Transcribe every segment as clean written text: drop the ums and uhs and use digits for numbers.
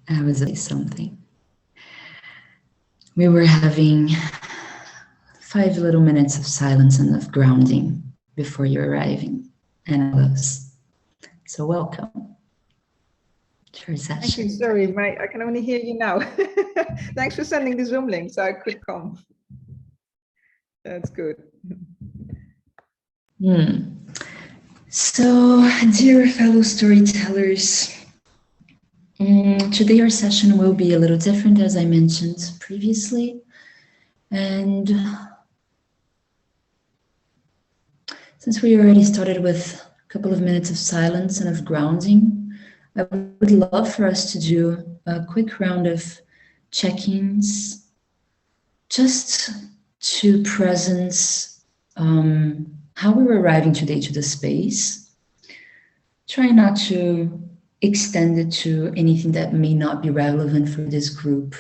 I was saying something. We were having 5 little minutes of silence and of grounding before you arriving, Anneloes. So welcome to our session. Thank you. Sorry, I can only hear you now. Thanks for sending the Zoom link so I could come. That's good. So, dear fellow storytellers, today our session will be a little different, as I mentioned previously. And since we already started with a couple of minutes of silence and of grounding, I would love for us to do a quick round of check-ins, just to presence how we were arriving today to the space. Try not to extend it to anything that may not be relevant for this group.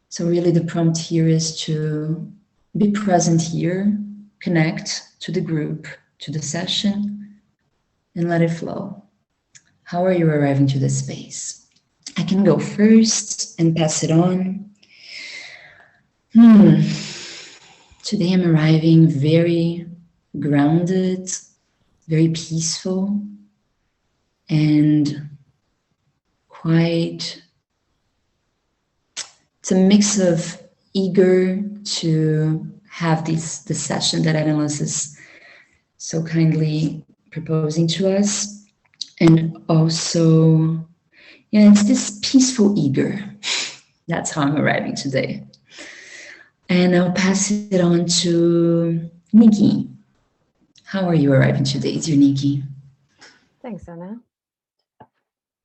So really the prompt here is to be present here, connect to the group, to the session, and let it flow. How are you arriving to the space? I can go first and pass it on. Today I'm arriving very grounded, very peaceful, and quite, it's a mix of eager to have this session that Anneloes is so kindly proposing to us, and also, yeah, it's this peaceful eager. That's how I'm arriving today. And I'll pass it on to Nikki. How are you arriving today, dear Nikki? Thanks, Anna.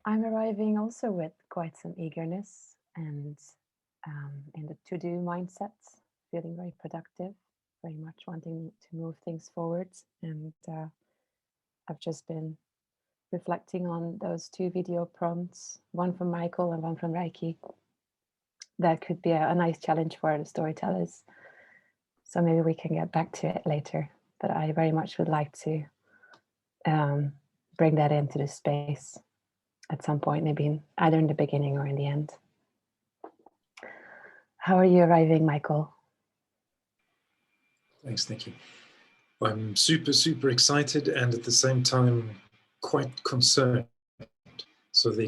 I'm arriving also with quite some eagerness and in the to-do mindset, feeling very productive, very much wanting to move things forward. And I've just been reflecting on those 2 video prompts, one from Michael and one from Reiki. That could be a nice challenge for the storytellers. So maybe we can get back to it later. But I very much would like to bring that into the space at some point, maybe either in the beginning or in the end. How are you arriving, Michael? Thanks, Nikki. I'm super excited and at the same time quite concerned. So the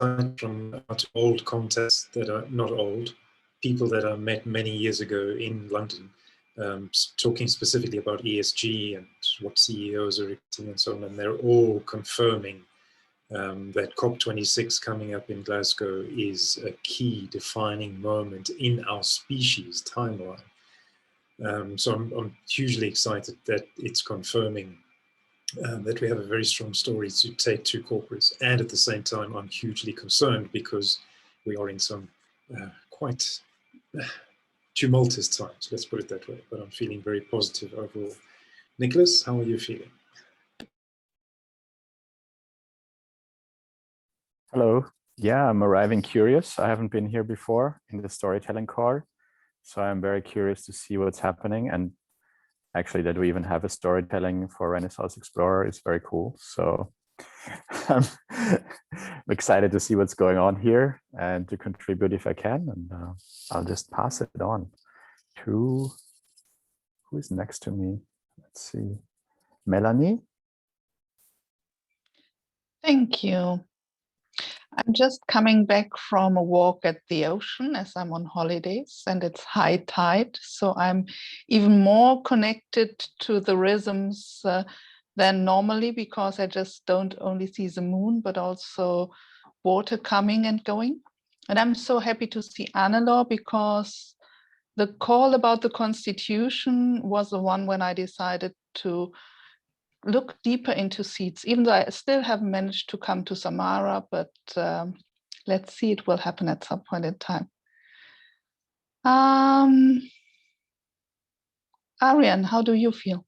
excitement from old contacts that are not old, people that I met many years ago in London, talking specifically about ESG and what CEOs are doing and so on, and they're all confirming that COP26 coming up in Glasgow is a key defining moment in our species timeline. So I'm hugely excited that it's confirming that we have a very strong story to take to corporates, and at the same time I'm hugely concerned because we are in some quite tumultuous times, let's put it that way, but I'm feeling very positive overall. Nicholas, how are you feeling? Hello. Yeah, I'm arriving curious. I haven't been here before in the storytelling car, so I'm very curious to see what's happening, and actually that we even have a storytelling for Renaissance Explorer is very cool. So I'm excited to see what's going on here and to contribute if I can. And I'll just pass it on to, who is next to me? Let's see, Melanie. Thank you. I'm just coming back from a walk at the ocean as I'm on holidays and it's high tide. So I'm even more connected to the rhythms than normally, because I just don't only see the moon, but also water coming and going. And I'm so happy to see Anneloes, because the call about the Constitution was the one when I decided to look deeper into seeds, even though I still haven't managed to come to Samara, but let's see, it will happen at some point in time. Ariane, how do you feel?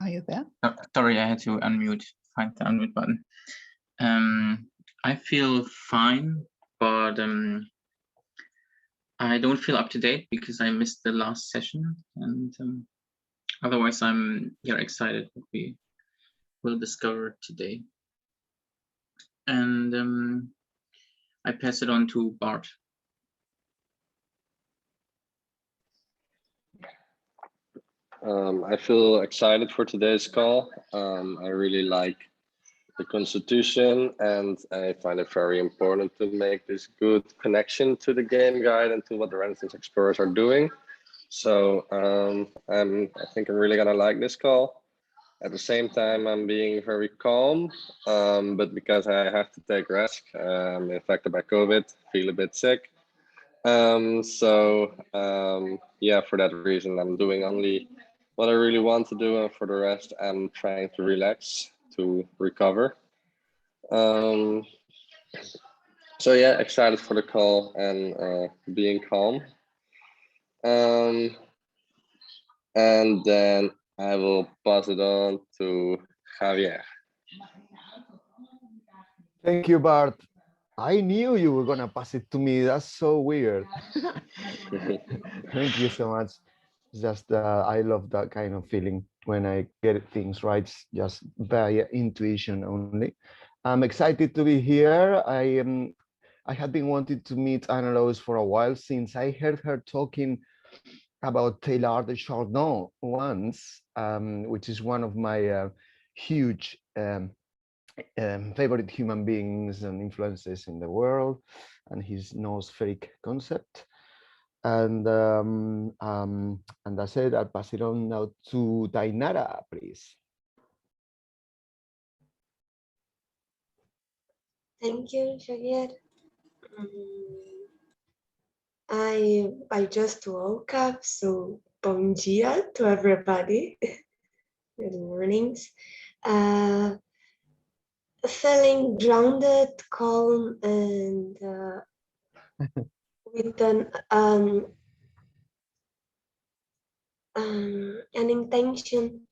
Are you there? Oh, sorry, I had to find the unmute button. I feel fine, but I don't feel up to date because I missed the last session, and otherwise I'm excited what we will discover today. And I pass it on to Bart. I feel excited for today's call. I really like the Constitution, and I find it very important to make this good connection to the game guide and to what the Renaissance Explorers are doing. So I think I'm really gonna like this call. At the same time, I'm being very calm, but because I have to take rest, I'm infected by COVID, feel a bit sick. Yeah, for that reason, I'm doing only what I really want to do, and for the rest, I'm trying to relax, to recover. So yeah, excited for the call and being calm. And then I will pass it on to Javier. Thank you, Bart. I knew you were gonna pass it to me. That's so weird. Thank you so much. Just I love that kind of feeling when I get things right, just by intuition only. I'm excited to be here. I had been wanting to meet Anneloes for a while since I heard her talking about Teilhard de Chardin once, which is one of my huge favorite human beings and influences in the world, and his noospheric concept. And that's it. I'll pass it on now to Dainara, please. Thank you, Javier. I just woke up, so bom dia to everybody. Good mornings. Feeling grounded, calm, and with an intention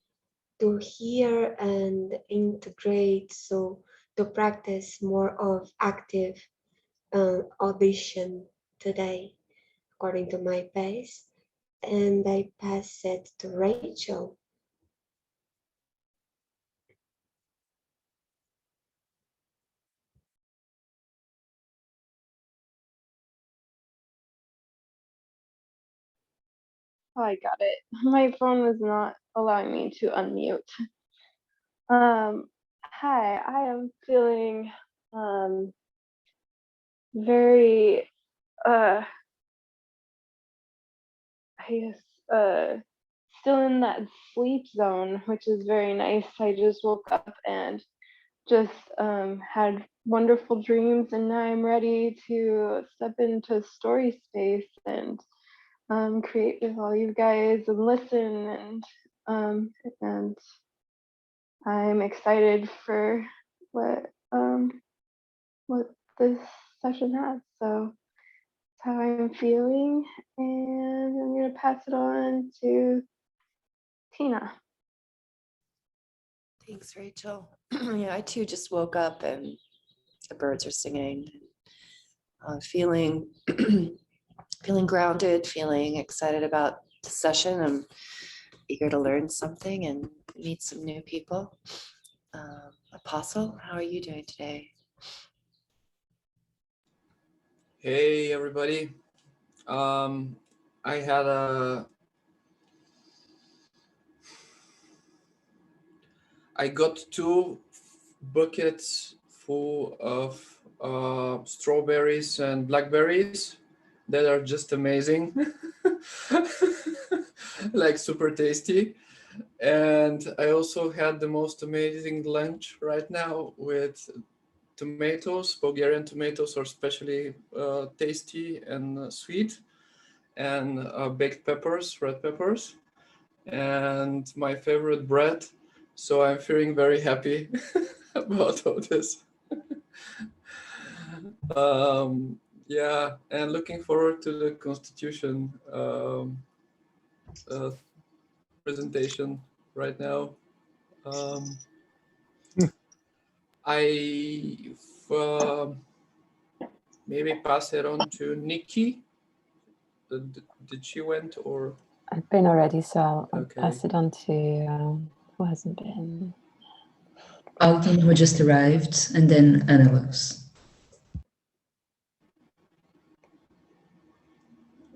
to hear and integrate, so to practice more of active audition today, according to my pace. And I pass it to Rachel. Oh, I got it. My phone was not allowing me to unmute. Hi, I am feeling very I guess still in that sleep zone, which is very nice. I just woke up and just had wonderful dreams, and now I'm ready to step into story space and create with all you guys and listen, and I'm excited for what this session has. So that's how I'm feeling, and I'm gonna pass it on to Tina. Thanks, Rachel. Yeah, I too just woke up and the birds are singing. Feeling feeling grounded, feeling excited about the session. I'm eager to learn something and meet some new people. Apostle, how are you doing today? Hey, everybody. I got 2 buckets full of strawberries and blackberries that are just amazing, like super tasty. And I also had the most amazing lunch right now with tomatoes. Bulgarian tomatoes are especially tasty and sweet, and baked peppers, red peppers, and my favorite bread. So I'm feeling very happy about all this. Yeah, and looking forward to the Constitution presentation right now. I maybe pass it on to Nikki did she went or? I've been already, so I'll Okay. pass it on to who hasn't been. Altin, who just arrived, and then Anneloes.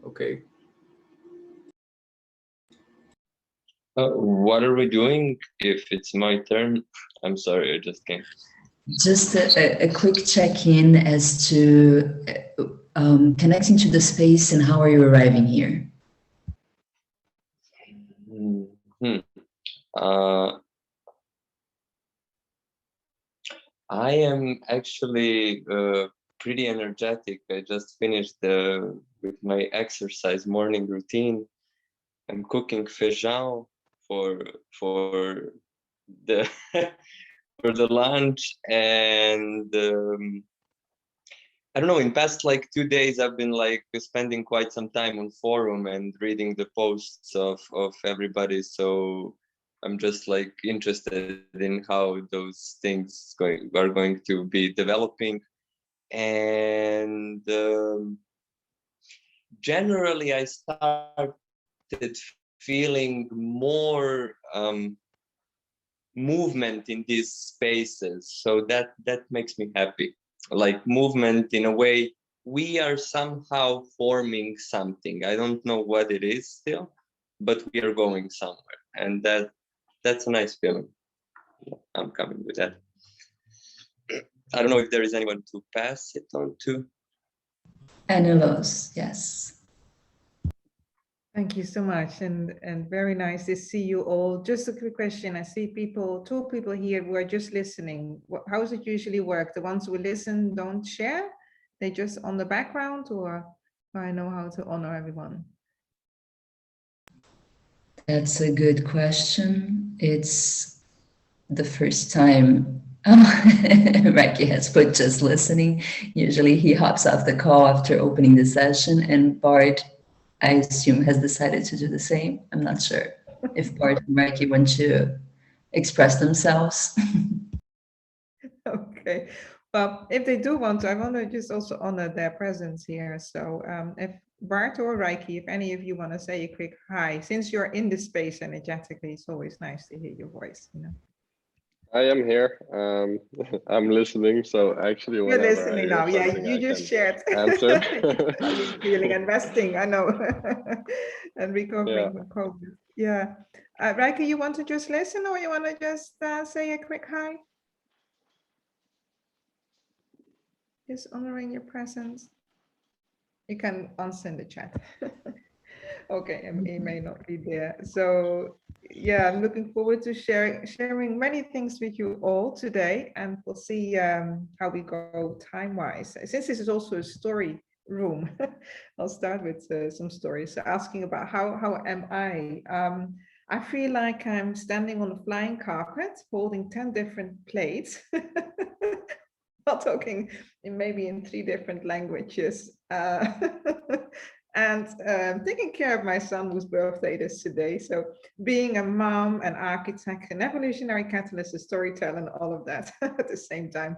Okay. What are we doing if it's my turn? I'm sorry, I just came. Just a quick check-in as to connecting to the space and how are you arriving here? I am actually pretty energetic. I just finished with my exercise morning routine. I'm cooking feijão for the for the lunch, and I don't know, in past like 2 days I've been like spending quite some time on forum and reading the posts of everybody, so I'm just like interested in how those things are going to be developing. And generally I started feeling more movement in these spaces, so that makes me happy. Like movement in a way, we are somehow forming something. I don't know what it is still, but we are going somewhere, and that's a nice feeling. I'm coming with that. I don't know if there is anyone to pass it on to. Anneloes, yes. Thank you so much, and very nice to see you all. Just a quick question. I see two people here who are just listening. How does it usually work? The ones who listen don't share? They just on the background, or do I know how to honor everyone? That's a good question. It's the first time Reiki has put just listening. Usually he hops off the call after opening the session, and Bart, I assume, has decided to do the same. I'm not sure if Bart and Reiki want to express themselves. Okay, well, if they do want to, I want to just also honor their presence here. So if Bart or Reiki, if any of you want to say a quick hi, since you're in the space energetically, it's always nice to hear your voice, you know. I am here. I'm listening, so actually You're whenever listening now. Yeah, you just shared. answer. How you feeling and resting, I know, and recovering from COVID. Yeah. Reiki, you want to just listen, or you want to just say a quick hi? Just honoring your presence. You can answer in the chat. Okay, he may not be there. So yeah, I'm looking forward to sharing many things with you all today, and we'll see how we go time-wise. Since this is also a story room, I'll start with some stories. So asking about how am I? I feel like I'm standing on a flying carpet, holding 10 different plates. Not talking maybe in 3 different languages. And taking care of my son whose birthday it is today. So being a mom, an architect, an evolutionary catalyst, a storyteller, and all of that at the same time.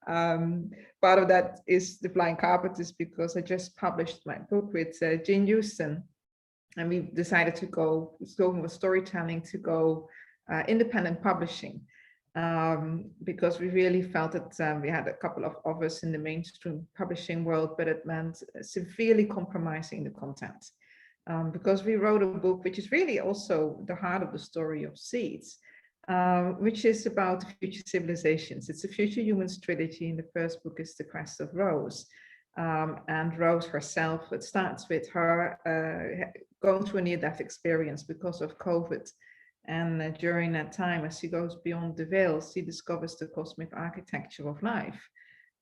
Part of that is the flying carpet is because I just published my book with Jane Houston, and we decided to go with storytelling to go independent publishing. Because we really felt that we had a couple of offers in the mainstream publishing world, but it meant severely compromising the content. Because we wrote a book, which is really also the heart of the story of Seeds, which is about future civilizations. It's a future humans trilogy, and the first book is The Quest of Rose. And Rose herself, it starts with her going through a near-death experience because of COVID. And during that time, as she goes beyond the veil, she discovers the cosmic architecture of life,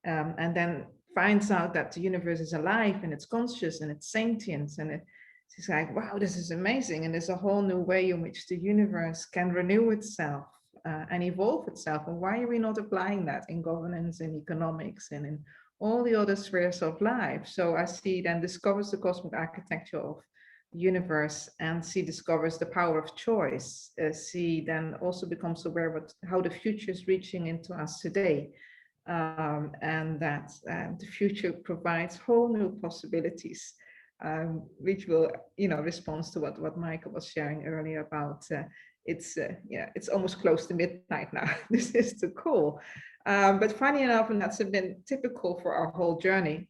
and then finds out that the universe is alive and it's conscious and it's sentient. And she's like, wow, this is amazing. And there's a whole new way in which the universe can renew itself and evolve itself. And why are we not applying that in governance and economics and in all the other spheres of life? So as she then discovers the cosmic architecture of universe, and she discovers the power of choice, she then also becomes aware of how the future is reaching into us today, and that the future provides whole new possibilities. which will, response to what Michael was sharing earlier about it's almost close to midnight now. This is too cool. But funny enough, and that's been typical for our whole journey,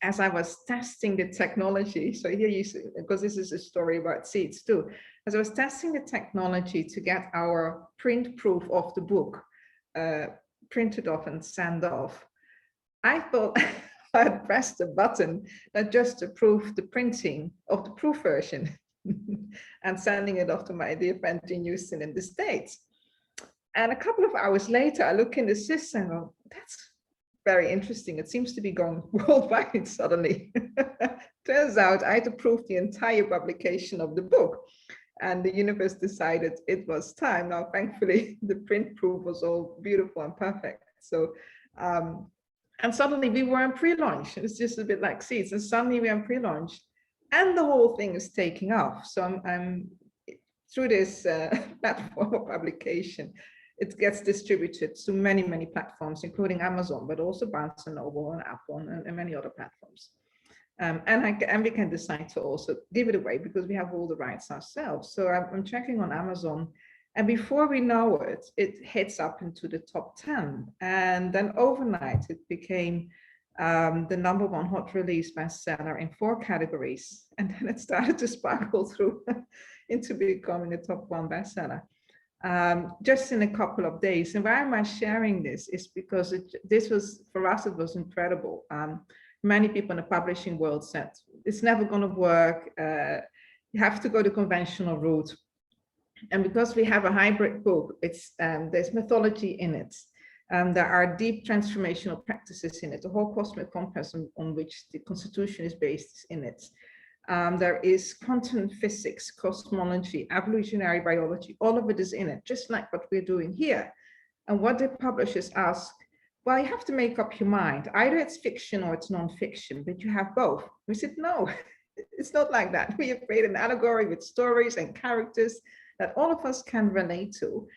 as I was testing the technology, so here you see, because this is a story about seeds too, as I was testing the technology to get our print proof of the book printed off and sent off, I thought I had pressed a button that just approved the printing of the proof version and sending it off to my dear friend in Houston in the States. And a couple of hours later, I look in the system and go, that's very interesting. It seems to be going worldwide suddenly. Turns out I had approved the entire publication of the book, and the universe decided it was time. Now, thankfully, the print proof was all beautiful and perfect. So, and suddenly we were in pre-launch. It's just a bit like seeds. And suddenly we are in pre-launch, and the whole thing is taking off. So I'm through this platform of publication. It gets distributed to many, many platforms, including Amazon, but also Barnes & Noble and Apple and many other platforms. And we can decide to also give it away because we have all the rights ourselves. So I'm checking on Amazon, and before we know it, it hits up into the top 10. And then overnight, it became the #1 hot release bestseller in 4 categories. And then it started to sparkle through into becoming a top 1 bestseller. Just in a couple of days. And why am I sharing this is because this was, for us, it was incredible. Many people in the publishing world said, it's never going to work. You have to go the conventional route. And because we have a hybrid book, there's mythology in it. There are deep transformational practices in it. The whole cosmic compass on which the Constitution is based is in it. There is quantum physics, cosmology, evolutionary biology, all of it is in it, just like what we're doing here. And what the publishers ask, well, you have to make up your mind. Either it's fiction or it's non-fiction, but you have both. We said, no, it's not like that. We have created an allegory with stories and characters that all of us can relate to.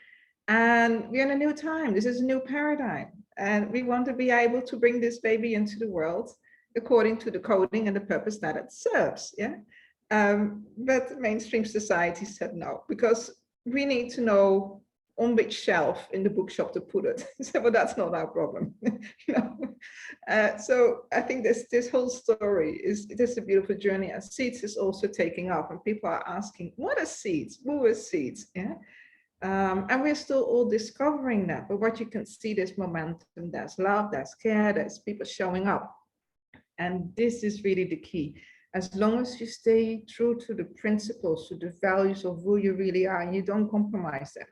And we're in a new time. This is a new paradigm. And we want to be able to bring this baby into the world according to the coding and the purpose that it serves, yeah? But mainstream society said no, because we need to know on which shelf in the bookshop to put it. So, but that's not our problem, you know? So I think this whole story is a beautiful journey, and seeds is also taking off, and people are asking, what are seeds? Who are seeds? Yeah. And we're still all discovering that, but what you can see, there's momentum, there's love, there's care, there's people showing up. And this is really the key. As long as you stay true to the principles, to the values of who you really are, and you don't compromise that.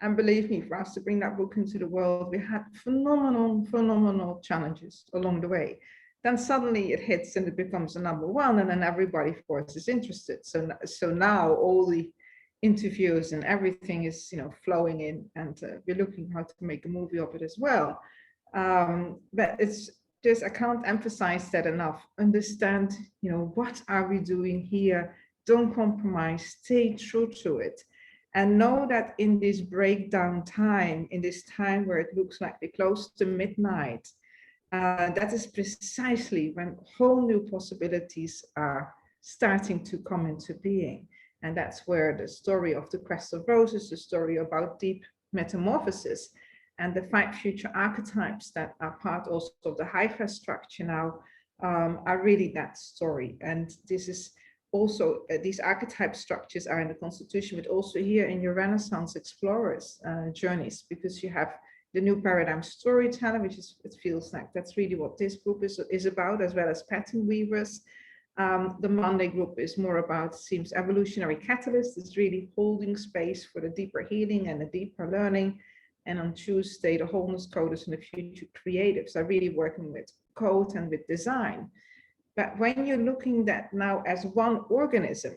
And believe me, for us to bring that book into the world, we had phenomenal challenges along the way. Then suddenly it hits and it becomes a #1, and then everybody, of course, is interested. So now all the interviews and everything is, flowing in, and we're looking how to make a movie of it as well. But it's just, I can't emphasize that enough. Understand, what are we doing here? Don't compromise, stay true to it. And know that in this breakdown time, in this time where it looks like we're close to midnight, that is precisely when whole new possibilities are starting to come into being. And that's where the story of the Quest of Roses, the story about deep metamorphosis, and the 5 future archetypes that are part also of the Haifa structure now are really that story. And this is also, these archetype structures are in the Constitution, but also here in your Renaissance Explorers journeys, because you have the new paradigm storyteller, which is, it feels like that's really what this group is about, as well as pattern weavers. The Monday group is more about, seems, evolutionary catalyst. It's really holding space for the deeper healing and the deeper learning. And on Tuesday, the wholeness coders and the future creatives are really working with code and with design. But when you're looking at now as one organism,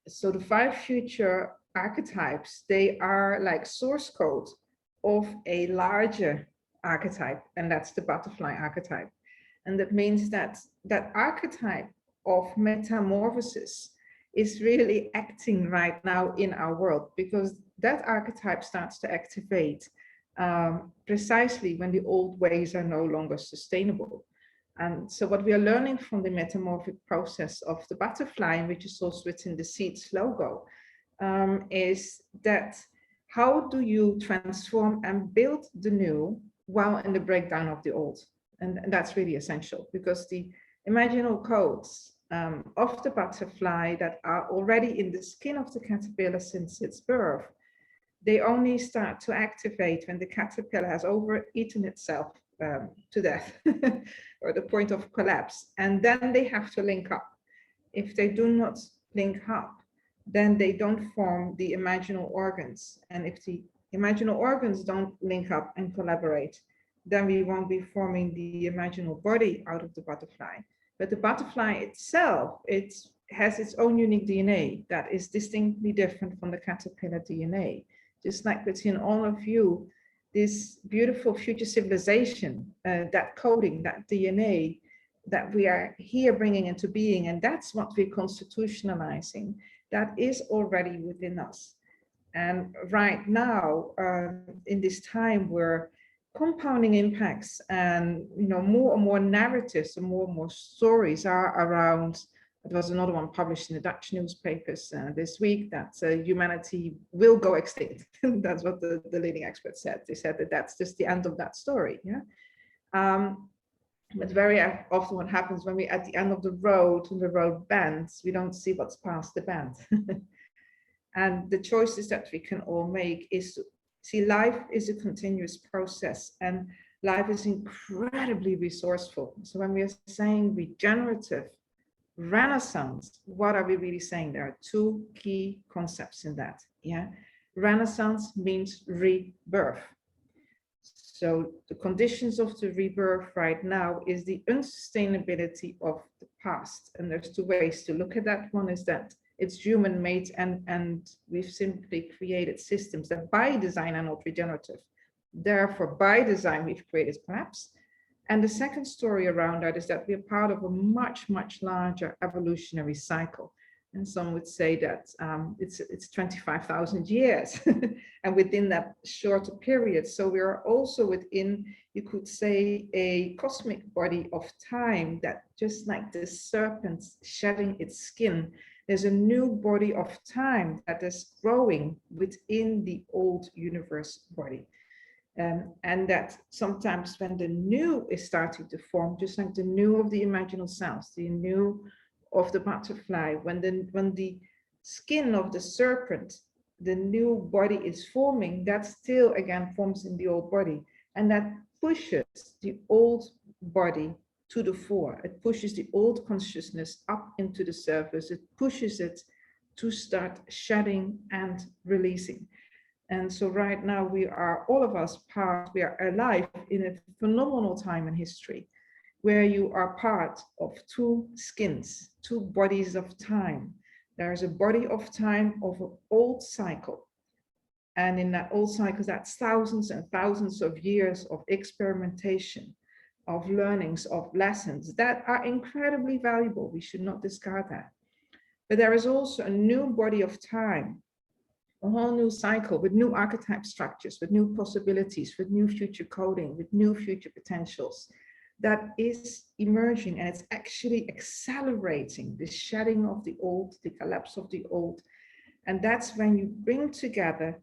so the 5 future archetypes, they are like source code of a larger archetype, and that's the butterfly archetype. And that means that that archetype of metamorphosis is really acting right now in our world, because that archetype starts to activate precisely when the old ways are no longer sustainable. And so what we are learning from the metamorphic process of the butterfly, which is also within the seeds logo, is that how do you transform and build the new while in the breakdown of the old? And that's really essential, because the imaginal codes of the butterfly that are already in the skin of the caterpillar since its birth, they only start to activate when the caterpillar has overeaten itself to death or the point of collapse. And then they have to link up. If they do not link up, then they don't form the imaginal organs. And if the imaginal organs don't link up and collaborate, then we won't be forming the imaginal body out of the butterfly. But the butterfly itself, it has its own unique DNA that is distinctly different from the caterpillar DNA. Just like within all of you, this beautiful future civilization, that coding, that DNA that we are here bringing into being, and that's what we're constitutionalizing, that is already within us. And right now, in this time where compounding impacts and more and more narratives and more stories are around. There was another one published in the Dutch newspapers this week that humanity will go extinct. That's what the leading experts said. They said that that's just the end of that story. Yeah. But very often what happens when we're at the end of the road and the road bends, we don't see what's past the bend. And the choices that we can all make is to see life is a continuous process, and life is incredibly resourceful. So when we are saying regenerative, Renaissance, what are we really saying? There are two key concepts in that. Yeah, Renaissance means rebirth. So the conditions of the rebirth right now is the unsustainability of the past. And there's two ways to look at that. One is that it's human-made, and we've simply created systems that by design are not regenerative. Therefore, by design, we've created collapse. And the second story around that is that we're part of a much, much larger evolutionary cycle. And some would say that it's 25,000 years. And within that shorter period, so we are also within, you could say, a cosmic body of time that, just like the serpent shedding its skin, there's a new body of time that is growing within the old universe body. And that sometimes when the new is starting to form, just like the new of the imaginal cells, the new of the butterfly, when the skin of the serpent, the new body is forming, that still again forms in the old body. And that pushes the old body to the fore. It pushes the old consciousness up into the surface. It pushes it to start shedding and releasing. And so right now we are, all of us, we are alive in a phenomenal time in history where you are part of two skins, two bodies of time. There's a body of time of an old cycle. And in that old cycle, that's thousands and thousands of years of experimentation, of learnings, of lessons that are incredibly valuable. We should not discard that. But there is also a new body of time, a whole new cycle with new archetype structures, with new possibilities, with new future coding, with new future potentials that is emerging, and it's actually accelerating the shedding of the old, the collapse of the old. And that's when you bring together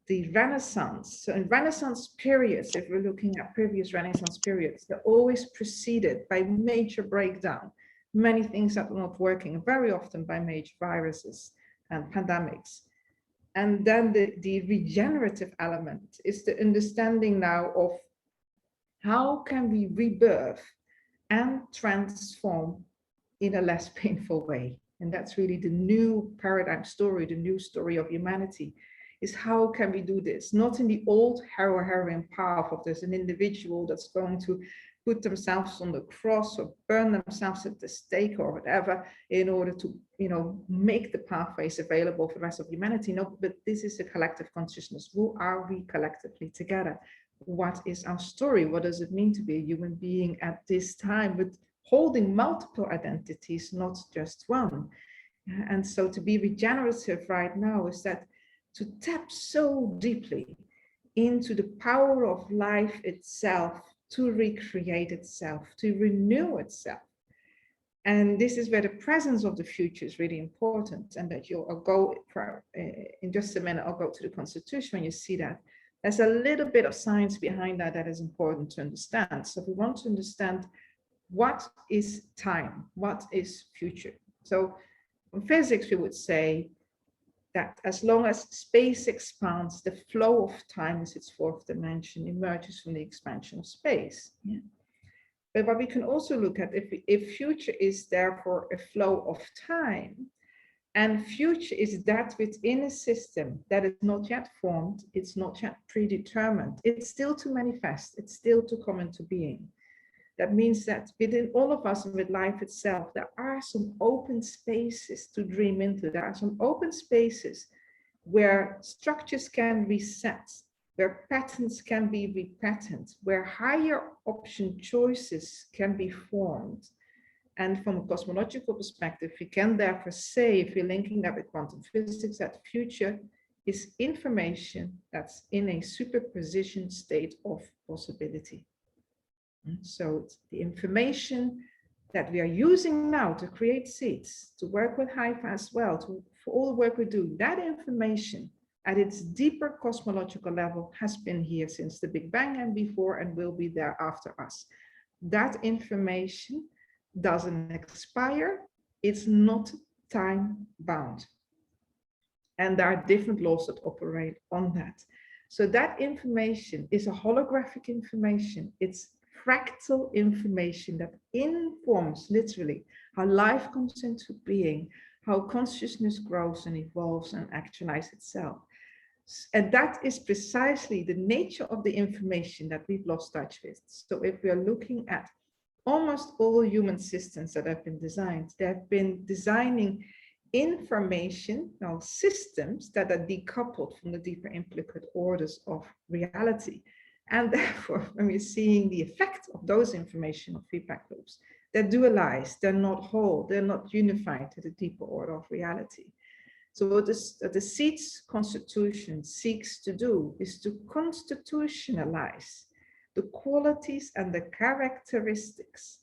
the Renaissance. So in Renaissance periods, if we're looking at previous Renaissance periods, they're always preceded by major breakdown, many things that were not working, very often by major viruses and pandemics. And then the regenerative element is the understanding now of how can we rebirth and transform in a less painful way. And that's really the new paradigm story, the new story of humanity, is how can we do this? Not in the old heroine path of there's an individual that's going to put themselves on the cross or burn themselves at the stake or whatever in order to, make the pathways available for the rest of humanity. No, but this is a collective consciousness. Who are we collectively together? What is our story? What does it mean to be a human being at this time with holding multiple identities, not just one? And so to be regenerative right now is that to tap so deeply into the power of life itself to recreate itself, to renew itself. And this is where the presence of the future is really important, and that you'll go for, in just a minute, I'll go to the Constitution when you see that. There's a little bit of science behind that that is important to understand. So if we want to understand what is time, what is future. So in physics, we would say that as long as space expands, the flow of time is its fourth dimension, emerges from the expansion of space. Yeah. But we can also look at if future is therefore a flow of time, and future is that within a system that is not yet formed, it's not yet predetermined, it's still to manifest, it's still to come into being. That means that within all of us and with life itself, there are some open spaces to dream into. There are some open spaces where structures can reset, where patterns can be repatterned, where higher option choices can be formed. And from a cosmological perspective, we can therefore say, if we're linking that with quantum physics, that future is information that's in a superposition state of possibility. So it's the information that we are using now to create seeds, to work with Hive as well, for all the work we do, that information at its deeper cosmological level has been here since the Big Bang and before, and will be there after us. That information doesn't expire, it's not time bound. And there are different laws that operate on that. So that information is a holographic information. It's fractal information that informs literally how life comes into being, how consciousness grows and evolves and actualizes itself. And that is precisely the nature of the information that we've lost touch with. So if we are looking at almost all human systems that have been designed, they have been designing information, systems that are decoupled from the deeper implicate orders of reality. And therefore, when we're seeing the effect of those informational feedback loops, they're dualized, they're not whole, they're not unified to the deeper order of reality. So what the seed's constitution seeks to do is to constitutionalize the qualities and the characteristics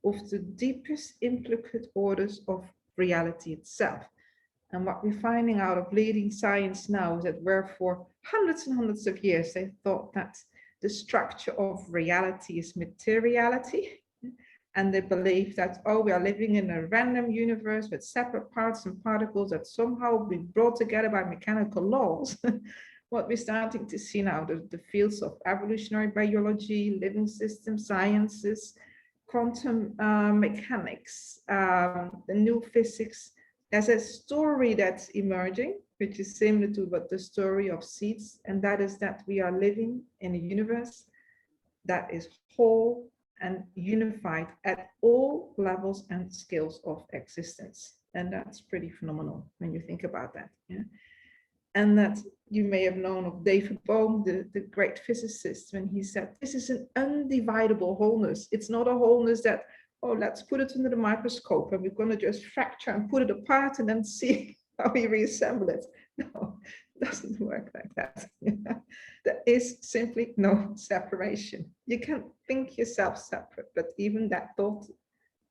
of the deepest implicate orders of reality itself. And what we're finding out of leading science now is that where for hundreds and hundreds of years they thought that the structure of reality is materiality, and they believe that, oh, we are living in a random universe with separate parts and particles that somehow be brought together by mechanical laws. What we're starting to see now, the fields of evolutionary biology, living system sciences, quantum mechanics, the new physics, there's a story that's emerging, which is similar to what the story of seeds, and that is that we are living in a universe that is whole and unified at all levels and scales of existence. And that's pretty phenomenal when you think about that. Yeah? And that you may have known of David Bohm, the great physicist, when he said, this is an undividable wholeness. It's not a wholeness that, oh, let's put it under the microscope and we're going to just fracture and put it apart and then see how we reassemble it. No, it doesn't work like that. There is simply no separation. You can think yourself separate, but even that thought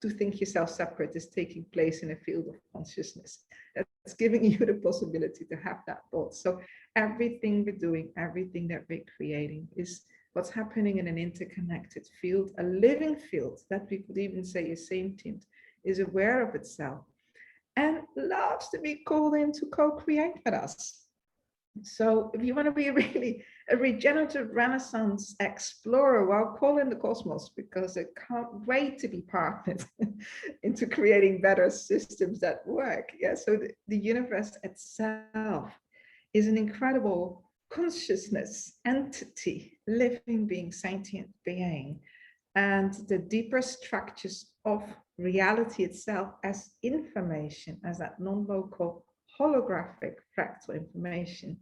to think yourself separate is taking place in a field of consciousness. That's giving you the possibility to have that thought. So everything we're doing, everything that we're creating is what's happening in an interconnected field, a living field that we could even say is sentient, is aware of itself and loves to be called in to co-create with us. So if you want to be really a regenerative Renaissance explorer, well, call in the cosmos, because it can't wait to be partnered into creating better systems that work. Yeah, so the universe itself is an incredible consciousness entity, living being, sentient being, and the deeper structures of reality itself as information, as that non-local holographic fractal information.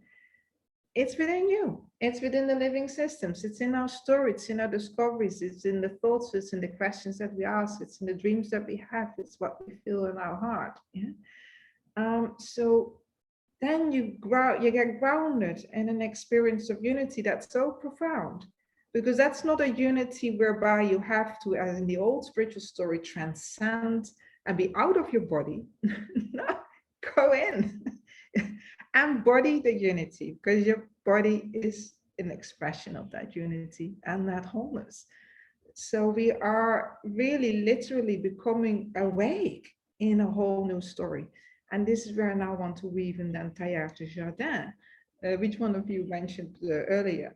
It's within you, it's within the living systems, it's in our story, it's in our discoveries, it's in the thoughts, it's in the questions that we ask, it's in the dreams that we have, it's what we feel in our heart. Yeah? So then you get grounded in an experience of unity that's so profound because that's not a unity whereby you have to, as in the old spiritual story, transcend and be out of your body. No, go in, embody the unity, because your body is an expression of that unity and that wholeness. So we are really literally becoming awake in a whole new story. And this is where I now want to weave in then Teilhard de Chardin, which one of you mentioned earlier.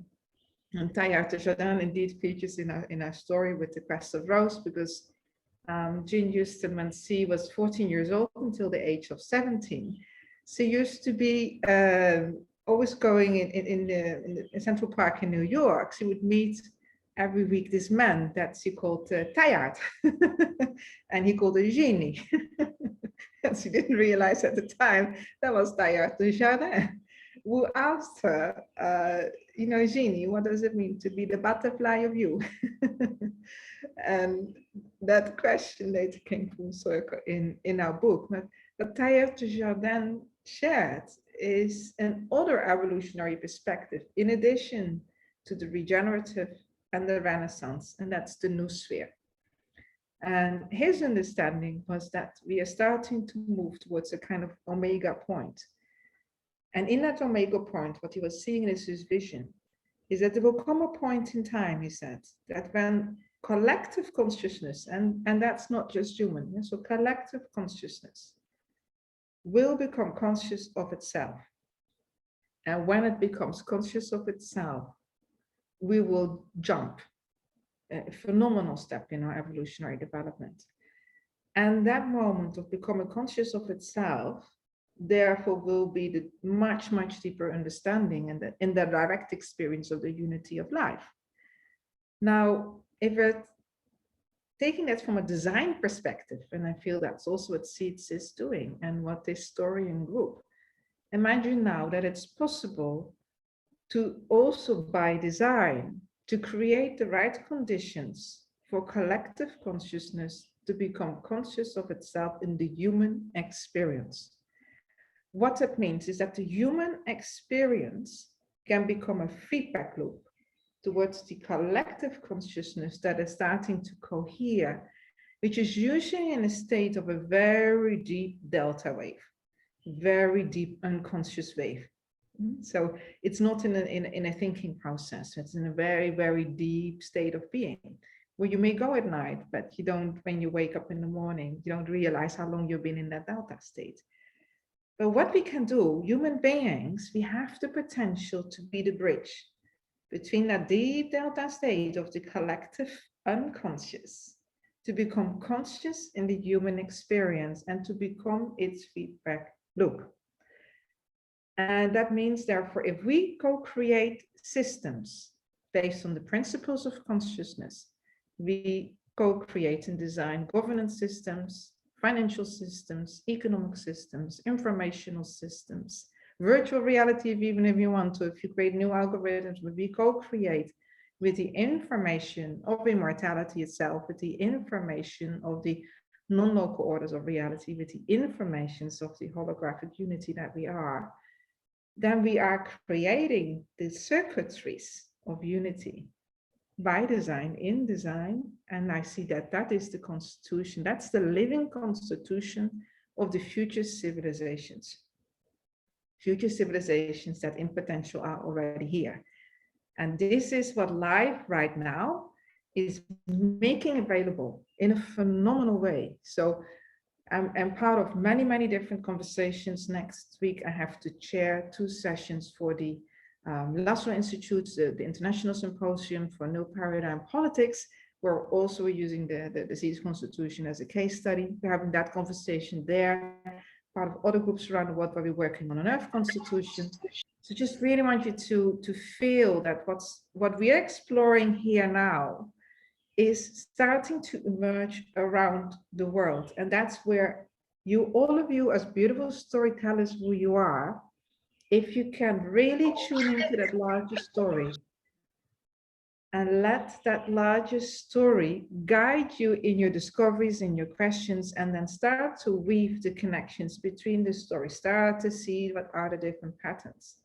And Teilhard de Chardin indeed features in our story with the Quest of Rose, because Jean Houston, when she was 14 years old until the age of 17, she used to be always going in the Central Park in New York. She would meet every week this man that she called Teilhard, and he called her Genie. And she didn't realize at the time that was Teilhard de Chardin, who asked her, you know, Genie, what does it mean to be the butterfly of you? And that question later came full circle in our book. But Teilhard de Chardin shared is another evolutionary perspective, in addition to the regenerative and the Renaissance, and that's the new sphere. And his understanding was that we are starting to move towards a kind of omega point. And in that omega point, what he was seeing is his vision, is that there will come a point in time, he said, that when collective consciousness, and that's not just human, so collective consciousness will become conscious of itself. And when it becomes conscious of itself, we will jump a phenomenal step in our evolutionary development. And that moment of becoming conscious of itself, therefore, will be the much, much deeper understanding and in the direct experience of the unity of life. Now, if we're taking that from a design perspective, and I feel that's also what Seeds is doing and what this story and group, imagine now that it's possible to also by design to create the right conditions for collective consciousness to become conscious of itself in the human experience. What that means is that the human experience can become a feedback loop towards the collective consciousness that is starting to cohere, which is usually in a state of a very deep delta wave, very deep unconscious wave. So it's not in a thinking process, it's in a very, very deep state of being, where you may go at night, but you don't, when you wake up in the morning, you don't realize how long you've been in that delta state. But what we can do, human beings, we have the potential to be the bridge between that deep delta state of the collective unconscious, to become conscious in the human experience and to become its feedback loop. And that means, therefore, if we co-create systems based on the principles of consciousness, we co-create and design governance systems, financial systems, economic systems, informational systems, virtual reality, even if you want to, if you create new algorithms, but we co-create with the information of immortality itself, with the information of the non-local orders of reality, with the informations of the holographic unity that we are, then we are creating the circuitries of unity by design, in design, and I see that that is the constitution, that's the living constitution of the future civilizations that in potential are already here. And this is what life right now is making available in a phenomenal way. So I'm part of many, many different conversations. Next week, I have to chair 2 sessions for the Laszlo Institute, the International Symposium for New Paradigm Politics. We're also using the Seeds Constitution as a case study. We're having that conversation there, part of other groups around the world where we're working on an Earth Constitution. So just really want you to feel that what we are exploring here now is starting to emerge around the world. And that's where all of you as beautiful storytellers who you are, if you can really tune into that larger story and let that larger story guide you in your discoveries, in your questions, and then start to weave the connections between the stories, start to see what are the different patterns.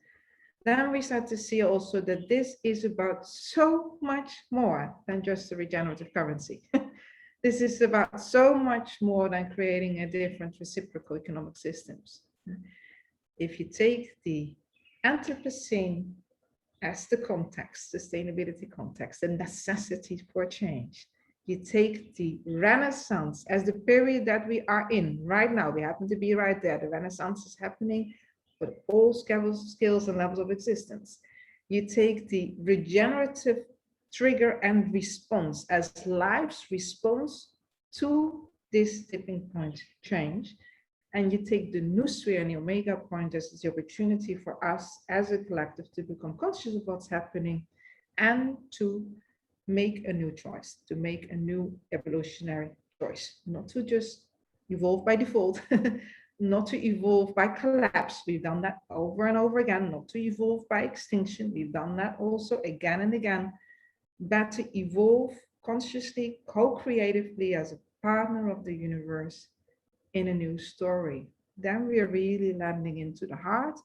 then we start to see also that this is about so much more than just a regenerative currency. This is about so much more than creating a different reciprocal economic systems. If you take the Anthropocene as the context, sustainability context, the necessity for change, you take the Renaissance as the period that we are in right now. We happen to be right there. The Renaissance is happening with all skills and levels of existence. You take the regenerative trigger and response as life's response to this tipping point change. And you take the Nusri and the Omega point as the opportunity for us as a collective to become conscious of what's happening and to make a new choice, to make a new evolutionary choice, not to just evolve by default, not to evolve by collapse. We've done that over and over again, not to evolve by extinction. We've done that also again and again, but to evolve consciously, co-creatively as a partner of the universe in a new story. Then we are really landing into the heart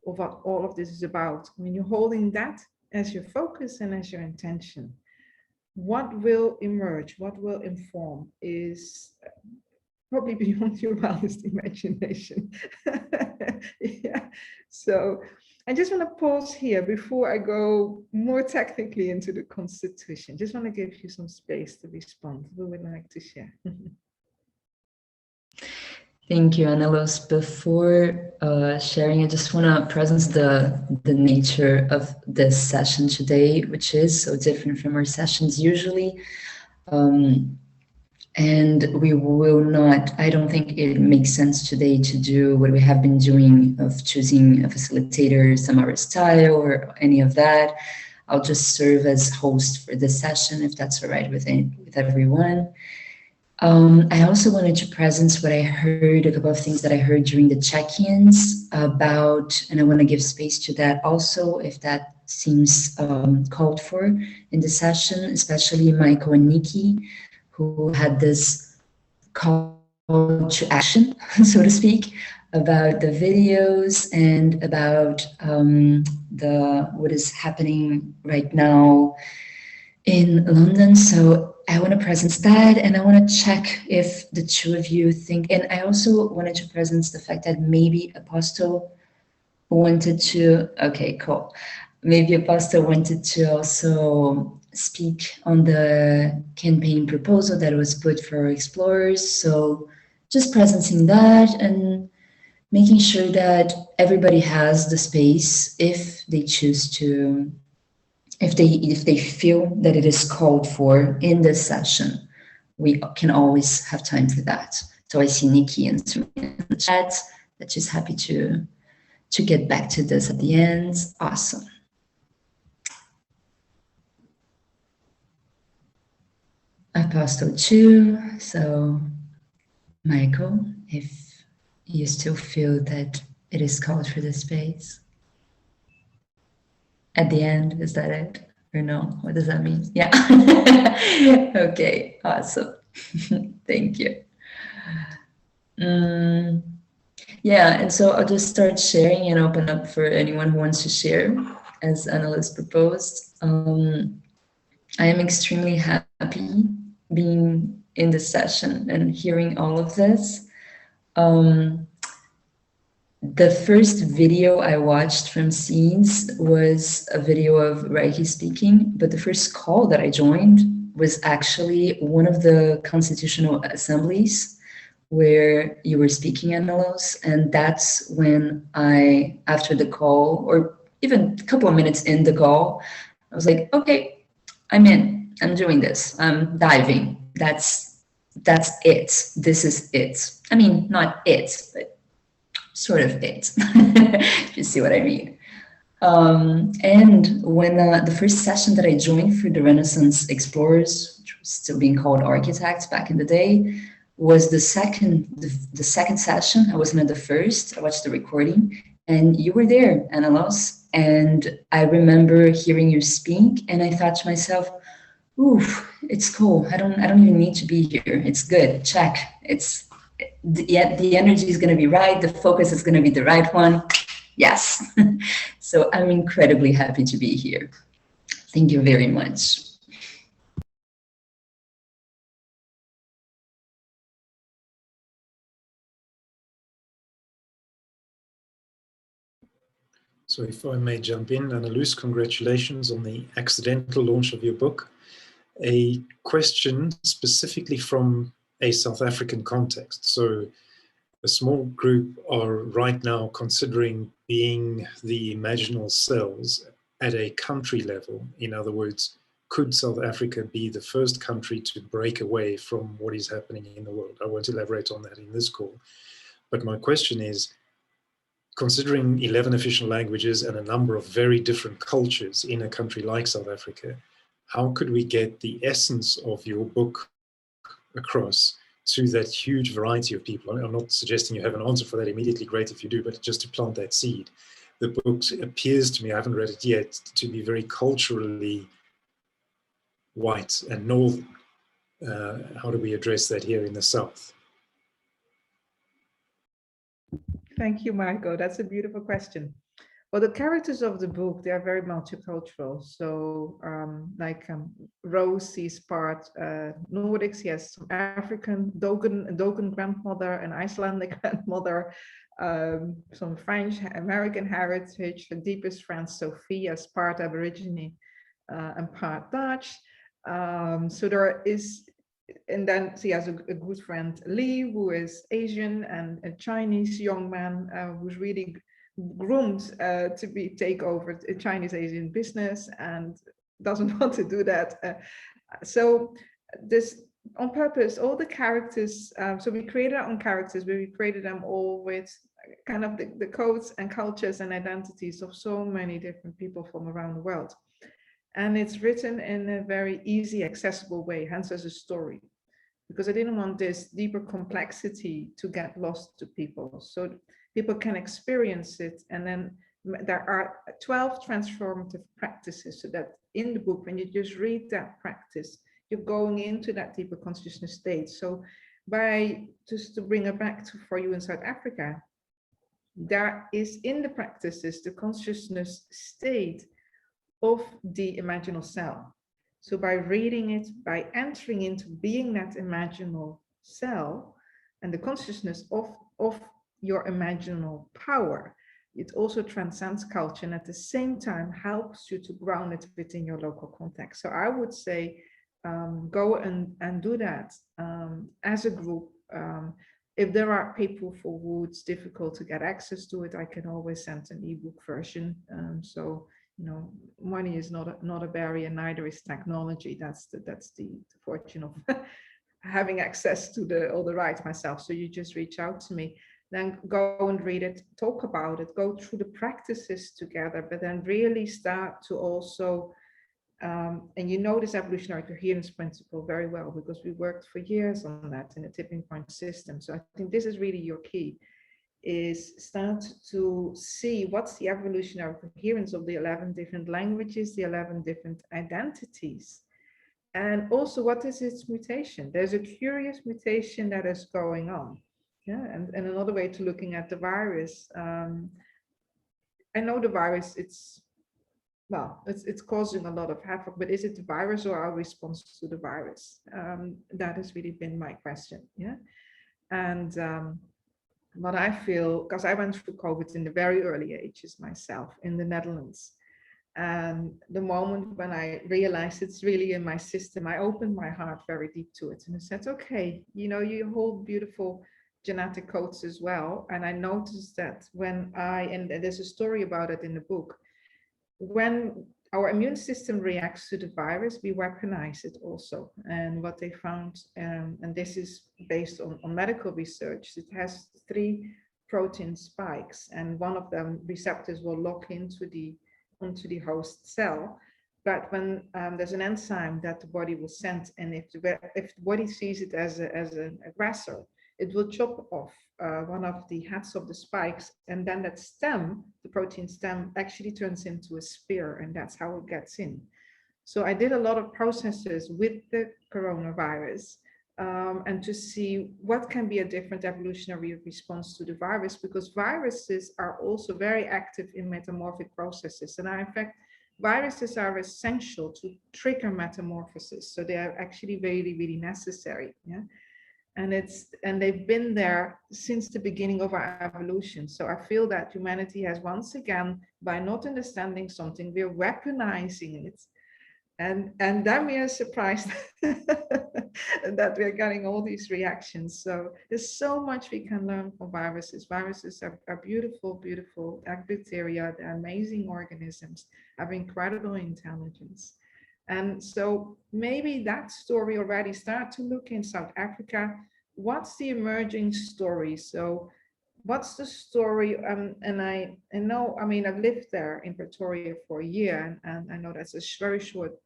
of what all of this is about. When you're holding that as your focus and as your intention, what will emerge, what will inform is probably beyond your wildest imagination. Yeah. So I just want to pause here before I go more technically into the Constitution. Just want to give you some space to respond. Who would like to share? Thank you, Anneloes. Before sharing, I just want to presence the nature of this session today, which is so different from our sessions usually. And we will not, I don't think it makes sense today to do what we have been doing of choosing a facilitator, Samara style, or any of that. I'll just serve as host for this session, if that's all right with everyone. I also wanted to presence what I heard, a couple of things that I heard during the check-ins about, and I want to give space to that also, if that seems called for in the session, especially Michael and Nikki, who had this call to action, so to speak, about the videos and about what is happening right now in London. So I want to presence that, and I want to check if the two of you think, and I also wanted to presence the fact that maybe Apostol wanted to, okay, cool. Maybe Apostol wanted to also speak on the campaign proposal that was put for Explorers. So just presencing that and making sure that everybody has the space if they choose to, if they feel that it is called for in this session. We can always have time for that. So I see Nikki in the chat that she's happy to get back to this at the end. Awesome. Apostol too. So Michael, if you still feel that it is called for this space. At the end, is that it? Or no? What does that mean? Yeah. Okay, awesome. Thank you. Yeah, and so I'll just start sharing and open up for anyone who wants to share, as Anneloes proposed. I am extremely happy being in this session and hearing all of this. The first video I watched from Scenes was a video of Reiki speaking, but the first call that I joined was actually one of the constitutional assemblies where you were speaking, Anneloes, and that's when I, after the call, or even a couple of minutes in the call, I was like, okay, I'm in, I'm doing this, I'm diving, that's it, this is it. I mean, not it, but sort of it, if you see what I mean. And when the first session that I joined for the Renaissance Explorers, which was still being called Architects back in the day, was the second session. I wasn't at the first. I watched the recording, and you were there, Anneloes. And I remember hearing you speak, and I thought to myself, "Oof, it's cool. I don't even need to be here. It's good. Check. The energy is going to be right. The focus is going to be the right one. Yes. So I'm incredibly happy to be here. Thank you very much. So if I may jump in, Anneloes, congratulations on the accidental launch of your book. A question specifically from a South African context. So a small group are right now considering being the imaginal cells at a country level. In other words, could South Africa be the first country to break away from what is happening in the world? I won't elaborate on that in this call. But my question is, considering 11 official languages and a number of very different cultures in a country like South Africa, how could we get the essence of your book across to that huge variety of people? I'm not suggesting you have an answer for that immediately, great if you do, but just to plant that seed. The book appears to me, I haven't read it yet, to be very culturally white and northern. How do we address that here in the South? Thank you, Marco. That's a beautiful question. Well, the characters of the book, they are very multicultural. So Rose is part Nordics, he has some African, Dogon grandmother, an Icelandic grandmother, some French, American heritage. Her deepest friend, Sophie, is part Aborigine and part Dutch. So there is, and then she has a good friend, Lee, who is Asian, and a Chinese young man who's really groomed to take over a Chinese Asian business and doesn't want to do that. So this on purpose, all the characters, so we created our own characters, but we created them all with kind of the codes and cultures and identities of so many different people from around the world. And it's written in a very easy, accessible way, hence as a story, because I didn't want this deeper complexity to get lost to people. So people can experience it. And then there are 12 transformative practices, so that in the book, when you just read that practice, you're going into that deeper consciousness state. So just to bring it back for you in South Africa, there is in the practices the consciousness state of the imaginal cell. So by reading it, by entering into being that imaginal cell and the consciousness of your imaginal power, it also transcends culture and at the same time helps you to ground it within your local context. So I would say go and do that as a group. If there are people for who it's difficult to get access to it, I can always send an ebook version. So you know, money is not a barrier, neither is technology. That's the fortune of having access to all the rights myself. So you just reach out to me, then go and read it, talk about it, go through the practices together, but then really start to also, and you know this evolutionary coherence principle very well, because we worked for years on that in a tipping point system. So I think this is really your key, is start to see what's the evolutionary coherence of the 11 different languages, the 11 different identities, and also what is its mutation. There's a curious mutation that is going on. Yeah, and another way to looking at the virus, I know the virus, it's causing a lot of havoc, but is it the virus or our response to the virus? That has really been my question. Yeah, and what I feel, because I went through COVID in the very early ages myself in the Netherlands. And the moment when I realized it's really in my system, I opened my heart very deep to it. And I said, okay, you know, you hold beautiful genetic codes as well. And I noticed that and there's a story about it in the book, when our immune system reacts to the virus, we weaponize it also. And what they found, and this is based on medical research, it has 3 protein spikes, and one of them receptors will lock onto the host cell. But when there's an enzyme that the body will send, and if the body sees it as an aggressor, it will chop off one of the heads of the spikes, and then that stem, the protein stem, actually turns into a spear, and that's how it gets in. So I did a lot of processes with the coronavirus and to see what can be a different evolutionary response to the virus, because viruses are also very active in metamorphic processes. And in fact, viruses are essential to trigger metamorphosis. So they are actually really, really necessary. Yeah. And they've been there since the beginning of our evolution. So I feel that humanity has once again, by not understanding something, we're weaponizing it. And then we are surprised that we're getting all these reactions. So there's so much we can learn from viruses. Viruses are beautiful, beautiful bacteria. They're amazing organisms, have incredible intelligence. And so maybe that story already start to look in South Africa. What's the emerging story? So what's the story? And I know, I mean, I've lived there in Pretoria for a year, and I know that's a very short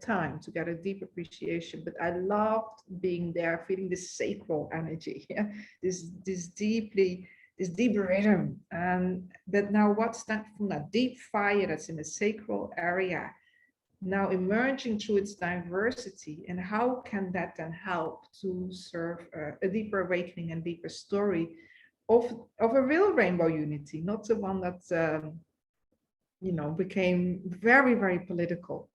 time to get a deep appreciation, but I loved being there, feeling this sacral energy, yeah? this deep rhythm. And that now what's that from that deep fire that's in the sacral area, now emerging through its diversity, and how can that then help to serve a deeper awakening and deeper story of a real rainbow unity, not the one that you know, became very, very political.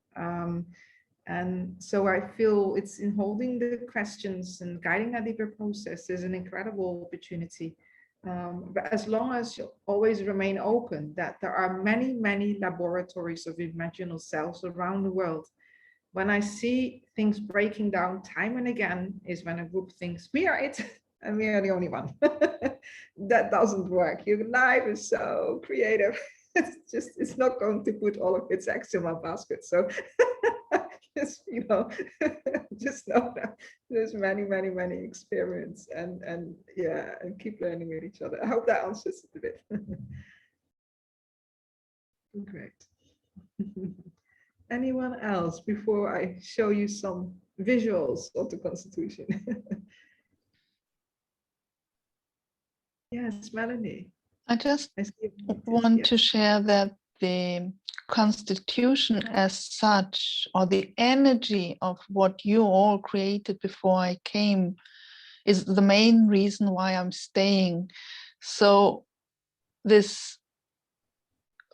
And so I feel it's in holding the questions and guiding that deeper process is an incredible opportunity. But as long as you always remain open, that there are many, many laboratories of imaginal selves around the world. When I see things breaking down time and again is when a group thinks we are it and we are the only one. That doesn't work. Your life is so creative. It's not going to put all of its eggs in one basket. So just, you know, just know that there's many, many, many experience and yeah, and keep learning with each other. I hope that answers it a bit. Great. Anyone else before I show you some visuals of the Constitution? Yes, Melanie. I just want to share that the Constitution as such, or the energy of what you all created before I came, is the main reason why I'm staying. So this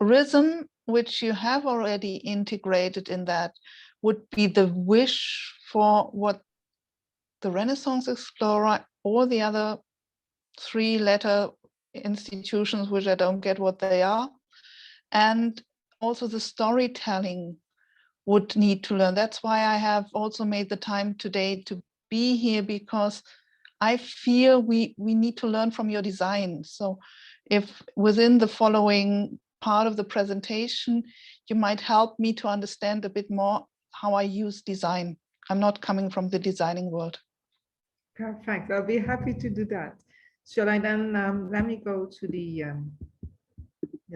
rhythm, which you have already integrated in that, would be the wish for what the Renaissance Explorer or the other three-letter institutions, which I don't get what they are, and also the storytelling would need to learn. That's why I have also made the time today to be here, because I feel we need to learn from your design. So if within the following part of the presentation, you might help me to understand a bit more how I use design. I'm not coming from the designing world. Perfect. I'll be happy to do that. Shall I then let me go to the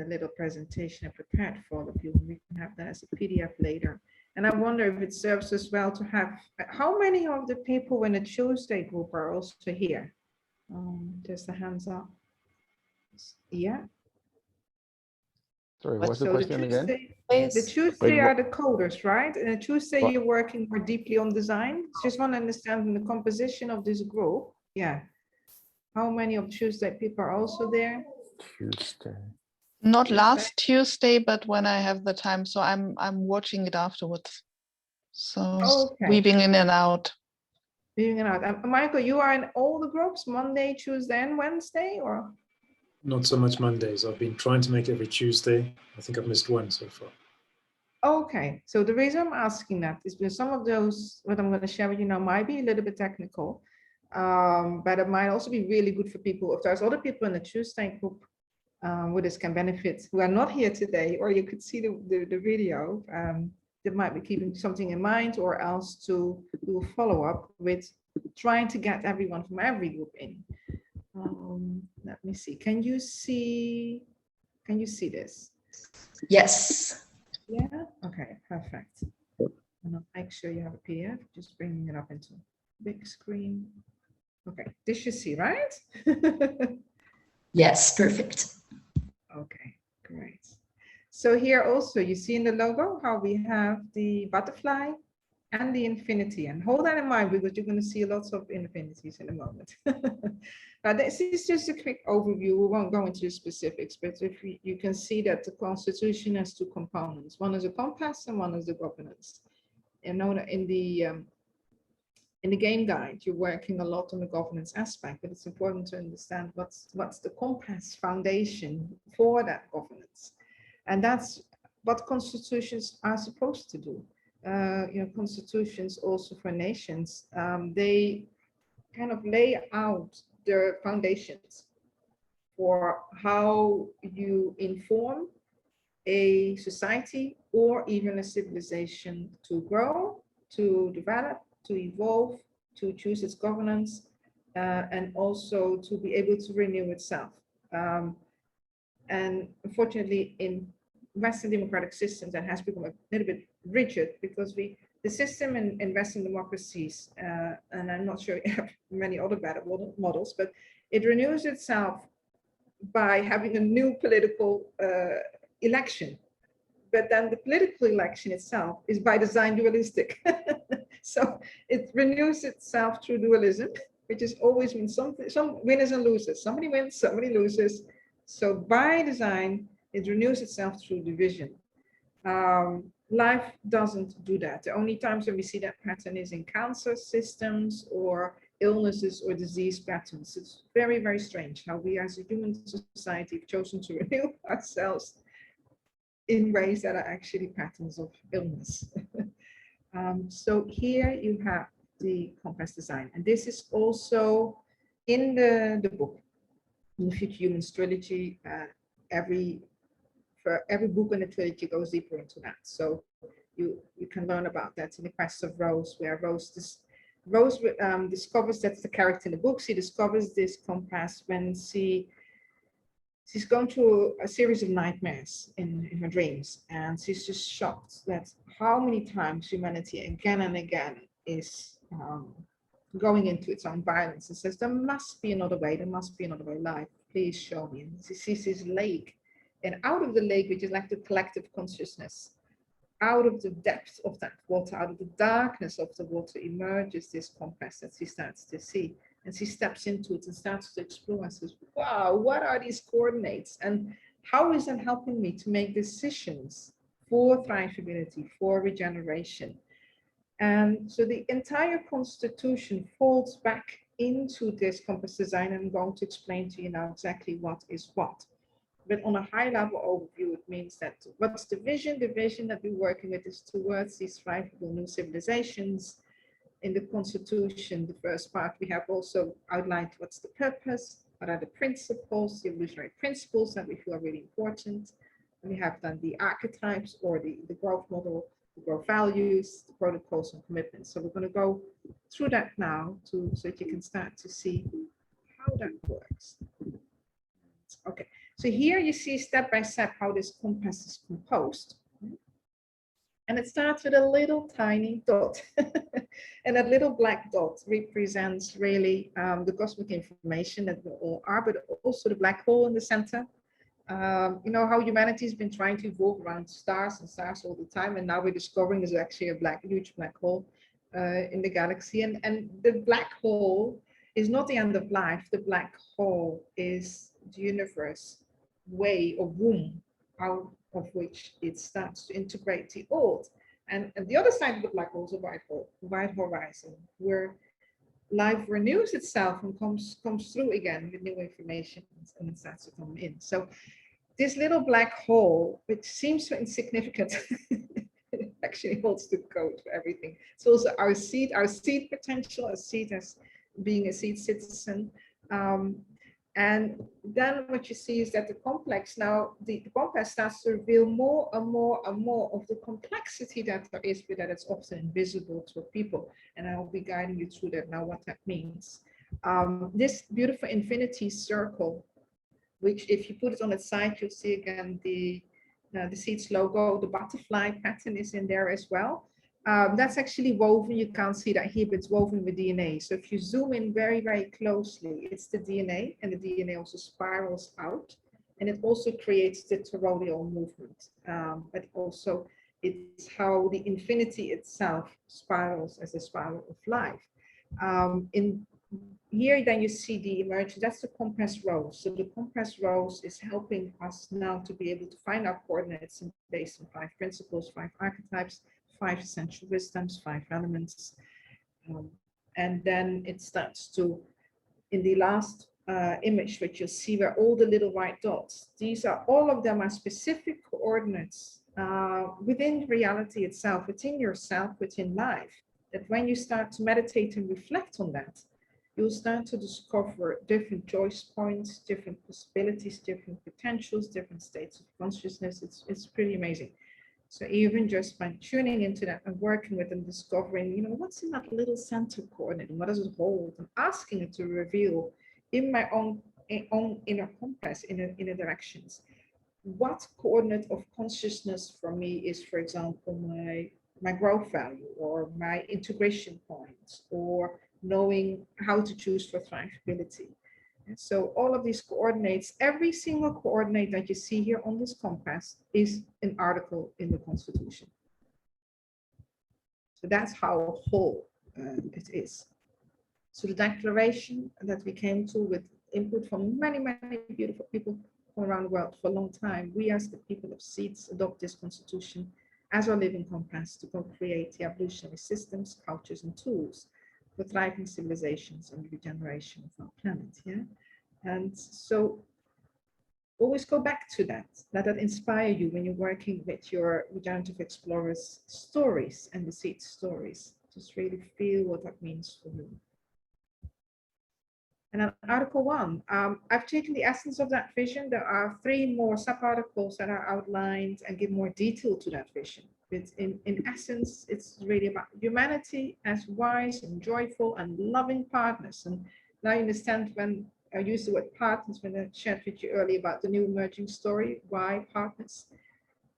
little presentation I prepared for all of you. We can have that as a PDF later. And I wonder if it serves as well to have, how many of the people in the Tuesday group are also here? Just the hands up. Yeah. Sorry, what's the question again? The Tuesday Wait, are the coders, right? And Tuesday what? you're working more deeply on design. Just want to understand the composition of this group. Yeah. How many of Tuesday people are also there? Tuesday. Not last Tuesday, but when I have the time. So I'm watching it afterwards. So weaving in and out. Weaving in and out. Michael, you are in all the groups, Monday, Tuesday, and Wednesday, or? Not so much Mondays. I've been trying to make every Tuesday. I think I've missed one so far. Okay, so the reason I'm asking that is because some of those, what I'm going to share with you now, might be a little bit technical, but it might also be really good for people. If there's other people in the Tuesday group who this can benefit, who are not here today, or you could see the video, that might be keeping something in mind, or else to do a follow-up with trying to get everyone from every group in. Let me see. Can you see this? Yes. Yeah. Okay. Perfect. And I'll make sure you have a PDF. Just bringing it up into big screen. Okay. This you see, right? Yes. Perfect. Okay. Great. So here also you see in the logo how we have the butterfly and the infinity. And hold that in mind because you're going to see lots of infinities in a moment. This is just a quick overview. We won't go into the specifics, but if you can see that the Constitution has two components. One is a compass and one is the governance. And know that in the game guide, you're working a lot on the governance aspect, but it's important to understand what's the compass foundation for that governance. And that's what constitutions are supposed to do. Constitutions also for nations, they kind of lay out their foundations for how you inform a society or even a civilization to grow, to develop, to evolve, to choose its governance, and also to be able to renew itself. And unfortunately, in Western democratic systems, that has become a little bit rigid because the system in Western democracies, and I'm not sure you have many other better models, but it renews itself by having a new political election. But then the political election itself is by design dualistic. So it renews itself through dualism, which is always means some winners and losers. Somebody wins, somebody loses. So by design, it renews itself through division. Life doesn't do that. The only times when we see that pattern is in cancer systems or illnesses or disease patterns. It's very, very strange how we as a human society have chosen to renew ourselves in ways that are actually patterns of illness. So here you have the compass design. And this is also in the book, in the Future Humans Trilogy. For every book in the trilogy goes deeper into that. So you can learn about that in the Quest of Rose, where Rose discovers, that's the character in the book, she discovers this compass when she's going through a series of nightmares in her dreams, and she's just shocked that how many times humanity again and again is going into its own violence, and says there must be another way, life, please show me. And she sees this lake, and out of the lake, which is like the collective consciousness, out of the depth of that water, out of the darkness of the water, emerges this compass that she starts to see. And she steps into it and starts to explore and says, wow, what are these coordinates? And how is that helping me to make decisions for thrivability, for regeneration? And so the entire Constitution folds back into this compass design, and I'm going to explain to you now exactly what is what. But on a high level overview, it means that what's the vision? The vision that we're working with is towards these thrivable new civilizations. In the Constitution, the first part, we have also outlined what's the purpose, what are the principles, the evolutionary principles that we feel are really important. And we have done the archetypes or the growth model, the growth values, the protocols and commitments. So we're going to go through that now so that you can start to see how that works. Okay, so here you see step by step how this compass is composed. And it starts with a little tiny dot. And that little black dot represents really the cosmic information that we all are, but also the black hole in the center. You know how humanity has been trying to evolve around stars and stars all the time, and now we're discovering there's actually a huge black hole in the galaxy. And the black hole is not the end of life. The black hole is the universe way or womb out of which it starts to integrate the old. And the other side of the black hole is a white hole, white horizon, where life renews itself and comes through again with new information, and it starts to come in. So this little black hole, which seems so insignificant, actually holds the code for everything. It's also our seed potential, our seed as being a seed citizen. And then what you see is that the complex, now the compass starts to reveal more and more and more of the complexity that there is, but that it's often invisible to people. And I will be guiding you through that now, what that means. This beautiful infinity circle, which if you put it on its side, you'll see again the seeds logo, the butterfly pattern is in there as well. That's actually woven. You can't see that here, but it's woven with DNA. So if you zoom in very, very closely, it's the DNA, and the DNA also spirals out, and it also creates the toroidal movement. But also It's how the infinity itself spirals as a spiral of life. In here, then you see the emergence, that's the compass rose. So the compass rose is helping us now to be able to find our coordinates based on 5 principles, 5 archetypes, 5 essential wisdoms, 5 elements. And then it starts to, in the last image, which you'll see where all the little white dots, these are, all of them are specific coordinates within reality itself, within yourself, within life, that when you start to meditate and reflect on that, you'll start to discover different choice points, different possibilities, different potentials, different states of consciousness. It's pretty amazing. So even just by tuning into that and working with and discovering, you know, what's in that little center coordinate and what does it hold, and asking it to reveal in my own inner compass, inner directions, what coordinate of consciousness for me is, for example, my growth value or my integration points, or knowing how to choose for thriveability. And so all of these coordinates, every single coordinate that you see here on this compass is an article in the Constitution. So that's how whole it is. So the declaration that we came to with input from many, many beautiful people from around the world for a long time, we as the people of seeds adopt this Constitution as our living compass to co-create the evolutionary systems, cultures, and tools for thriving civilizations and the regeneration of our planet. Yeah, and so always go back to that. Let that inspire you when you're working with your regenerative explorers stories and the seed stories. Just really feel what that means for you. And then Article 1, I've taken the essence of that vision. There are 3 more sub-articles that are outlined and give more detail to that vision. But in essence, it's really about humanity as wise and joyful and loving partners. And now you understand when I used the word partners, when I shared with you earlier about the new emerging story, why partners,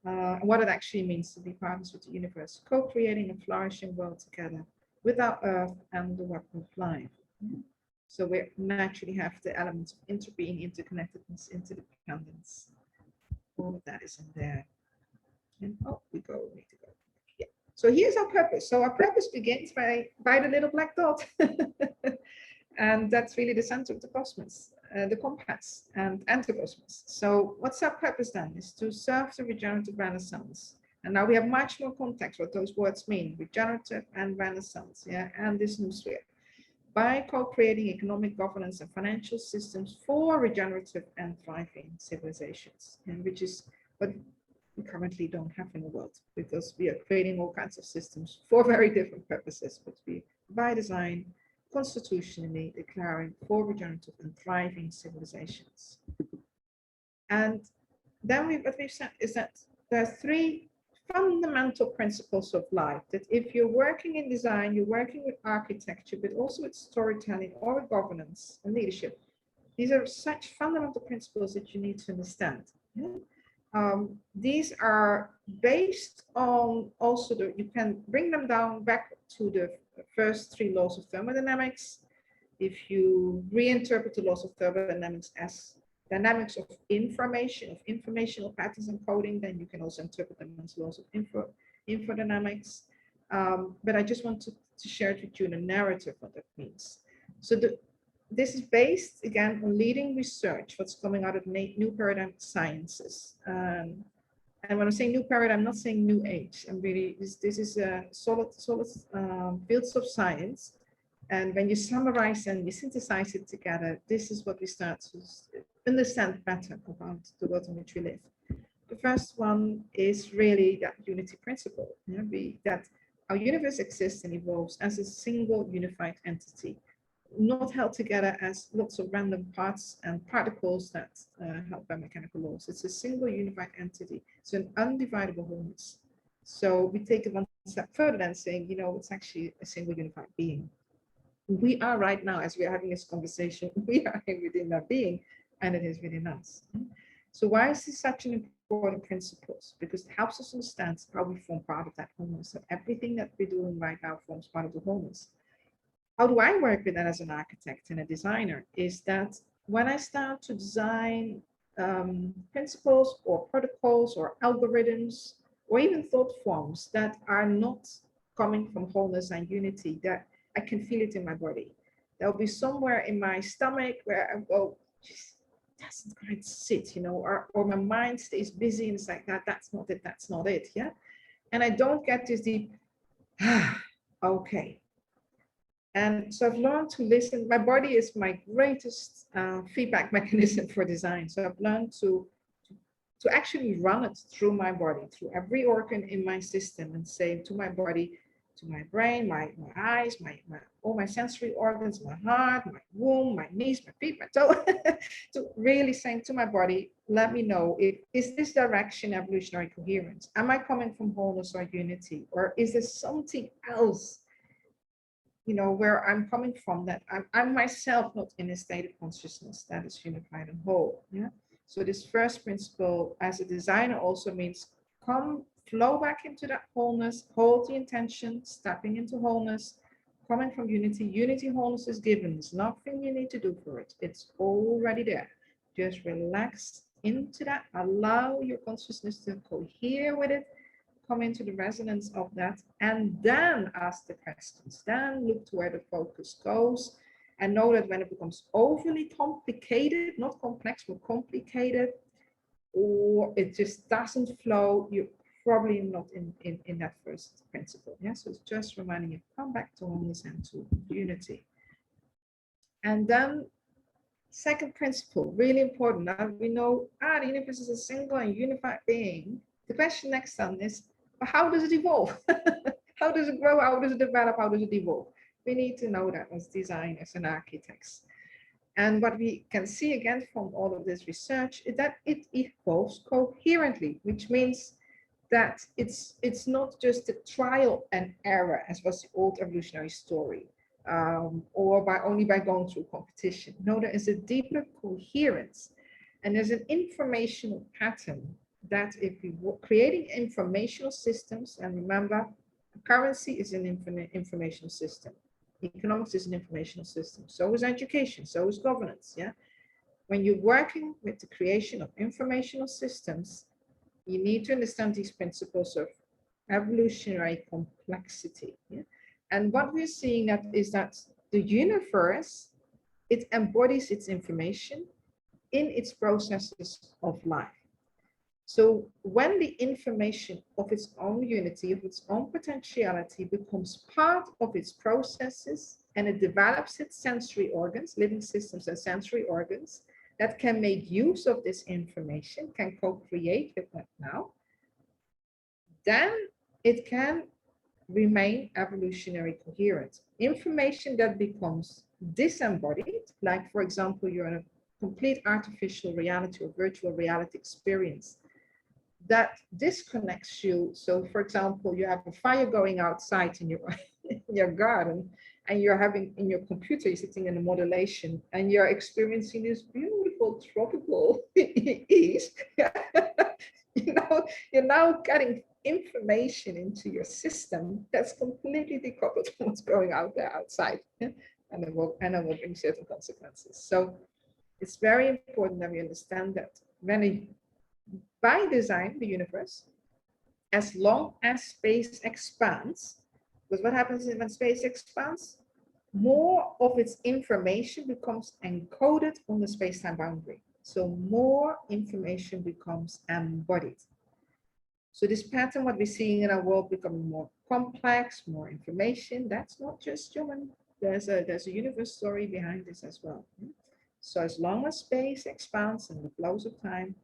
and what it actually means to be partners with the universe, co-creating a flourishing world together with our earth and the web of life. So we naturally have the elements of interbeing, interconnectedness, interdependence. All of that is in there. And we need to go. Yeah. So here's our purpose. So our purpose begins by the little black dot. And that's really the center of the cosmos, the compass and the cosmos. So what's our purpose then? Is to serve the regenerative renaissance. And now we have much more context what those words mean, regenerative and renaissance, yeah, and this new sphere. By co-creating economic governance and financial systems for regenerative and thriving civilizations, and which is what we currently don't have in the world, because we are creating all kinds of systems for very different purposes, but we, by design, constitutionally declaring for regenerative and thriving civilizations. And then what we've said is that there are 3 fundamental principles of life, that if you're working in design, you're working with architecture, but also with storytelling or with governance and leadership. These are such fundamental principles that you need to understand. Yeah? These are based on also, you can bring them down back to the first 3 laws of thermodynamics. If you reinterpret the laws of thermodynamics as dynamics of information, of informational patterns and coding, then you can also interpret them as laws of infodynamics. But I just wanted to share it with you in a narrative what that means. So this is based, again, on leading research, what's coming out of new paradigm sciences. And when I'm saying new paradigm, I'm not saying new age. I'm really, this is a solid fields of science. And when you summarize and you synthesize it together, this is what we start to understand better about the world in which we live. The first one is really that unity principle, you know, that our universe exists and evolves as a single unified entity, not held together as lots of random parts and particles that held by mechanical laws. It's a single unified entity. It's an undividable wholeness. So we take it one step further than saying, you know, it's actually a single unified being. We are right now, as we are having this conversation, we are within that being, and it is within us. So why is this such an important principle? Because it helps us understand how we form part of that wholeness. So everything that we're doing right now forms part of the wholeness. How do I work with that as an architect and a designer? Is that when I start to design principles or protocols or algorithms or even thought forms that are not coming from wholeness and unity, that I can feel it in my body. There'll be somewhere in my stomach where I go, just doesn't quite sit, you know, or my mind stays busy and it's like that's not it, that's not it, yeah? And I don't get this deep, okay. And so I've learned to listen. My body is my greatest feedback mechanism for design. So I've learned to actually run it through my body, through every organ in my system, and say to my body, to my brain, my eyes, all my sensory organs, my heart, my womb, my knees, my feet, my toe, to really saying to my body, let me know, is this direction evolutionary coherence? Am I coming from wholeness or unity? Or is there something else, you know, where I'm coming from, that I'm myself not in a state of consciousness that is unified and whole, yeah? So this first principle as a designer also means flow back into that wholeness, hold the intention, stepping into wholeness, coming from unity. Unity, wholeness is given. There's nothing you need to do for it. It's already there. Just relax into that. Allow your consciousness to cohere with it, come into the resonance of that, and then ask the questions. Then look to where the focus goes. And know that when it becomes overly complicated, not complex, but complicated, or it just doesn't flow, you're probably not in that first principle. Yeah, so it's just reminding you, come back to wholeness and to unity. And then second principle, really important. Now we know, the universe is a single and unified being. The question next on is, but how does it evolve? How does it grow? How does it develop? How does it evolve? We need to know that as designers and architects. And what we can see again from all of this research is that it evolves coherently, which means that it's not just a trial and error, as was the old evolutionary story, or only by going through competition. No, there is a deeper coherence, and there's an informational pattern that if we were creating informational systems, and remember, currency is an informational system. Economics is an informational system. So is education, so is governance, yeah? When you're working with the creation of informational systems, you need to understand these principles of evolutionary complexity, yeah? And what we're seeing is that the universe, it embodies its information in its processes of life. So when the information of its own unity, of its own potentiality becomes part of its processes, and it develops its sensory organs, living systems and sensory organs that can make use of this information, can co-create with that now, then it can remain evolutionary coherent. Information that becomes disembodied, like for example, you're in a complete artificial reality or virtual reality experience, that disconnects you. So for example, you have a fire going outside in your garden, and you're having in your computer, you're sitting in a modulation, and you're experiencing this beautiful tropical ease. You're now getting information into your system that's completely decoupled from what's going out there outside. And it will bring certain consequences. So it's very important that we understand that by design, the universe, as long as space expands, because what happens is when space expands, more of its information becomes encoded on the space-time boundary. So more information becomes embodied. So this pattern, what we're seeing in our world, becoming more complex, more information, that's not just human. There's a universe story behind this as well. So as long as space expands and the flows of time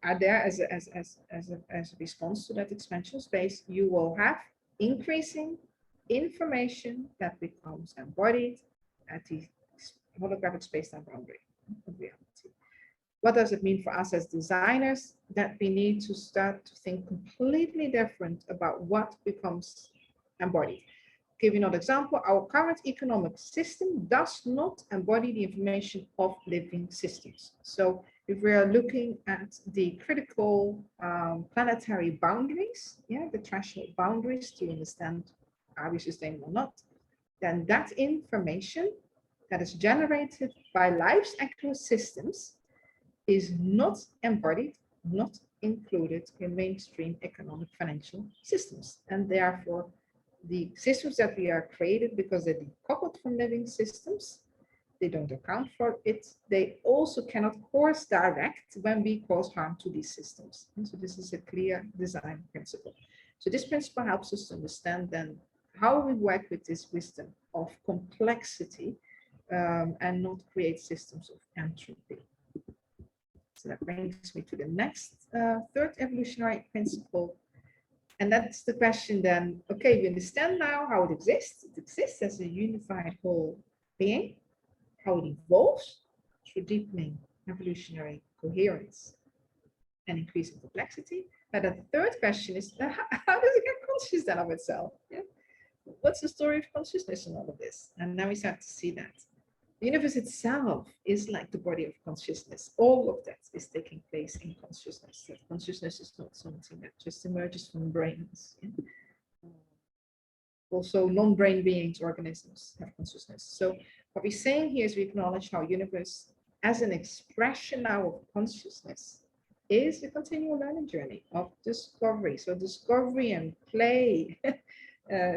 are there as a response to that expansion of space, you will have increasing information that becomes embodied at the holographic space-time boundary of reality. What does it mean for us as designers? That we need to start to think completely different about what becomes embodied. Give you another example, our current economic system does not embody the information of living systems. So if we are looking at the critical planetary boundaries, yeah, the threshold boundaries to understand are we sustainable or not, then that information that is generated by life's ecosystems is not embodied, not included in mainstream economic financial systems. And therefore, the systems that we are created because they're decoupled from living systems, they don't account for it. They also cannot course direct when we cause harm to these systems. And so this is a clear design principle. So this principle helps us to understand then how we work with this wisdom of complexity and not create systems of entropy. So that brings me to the next third evolutionary principle. And that's the question then, okay, we understand now how it exists. It exists as a unified whole being, how it evolves through deepening evolutionary coherence and increasing complexity. But the third question is, how does it get conscious then of itself? Yeah? What's the story of consciousness in all of this? And now we start to see that the universe itself is like the body of consciousness. All of that is taking place in consciousness. That consciousness is not something that just emerges from brains. Yeah? Also, non-brain beings, organisms have consciousness. So what we're saying here is we acknowledge how universe, as an expression now of consciousness, is a continual learning journey of discovery. So discovery and play,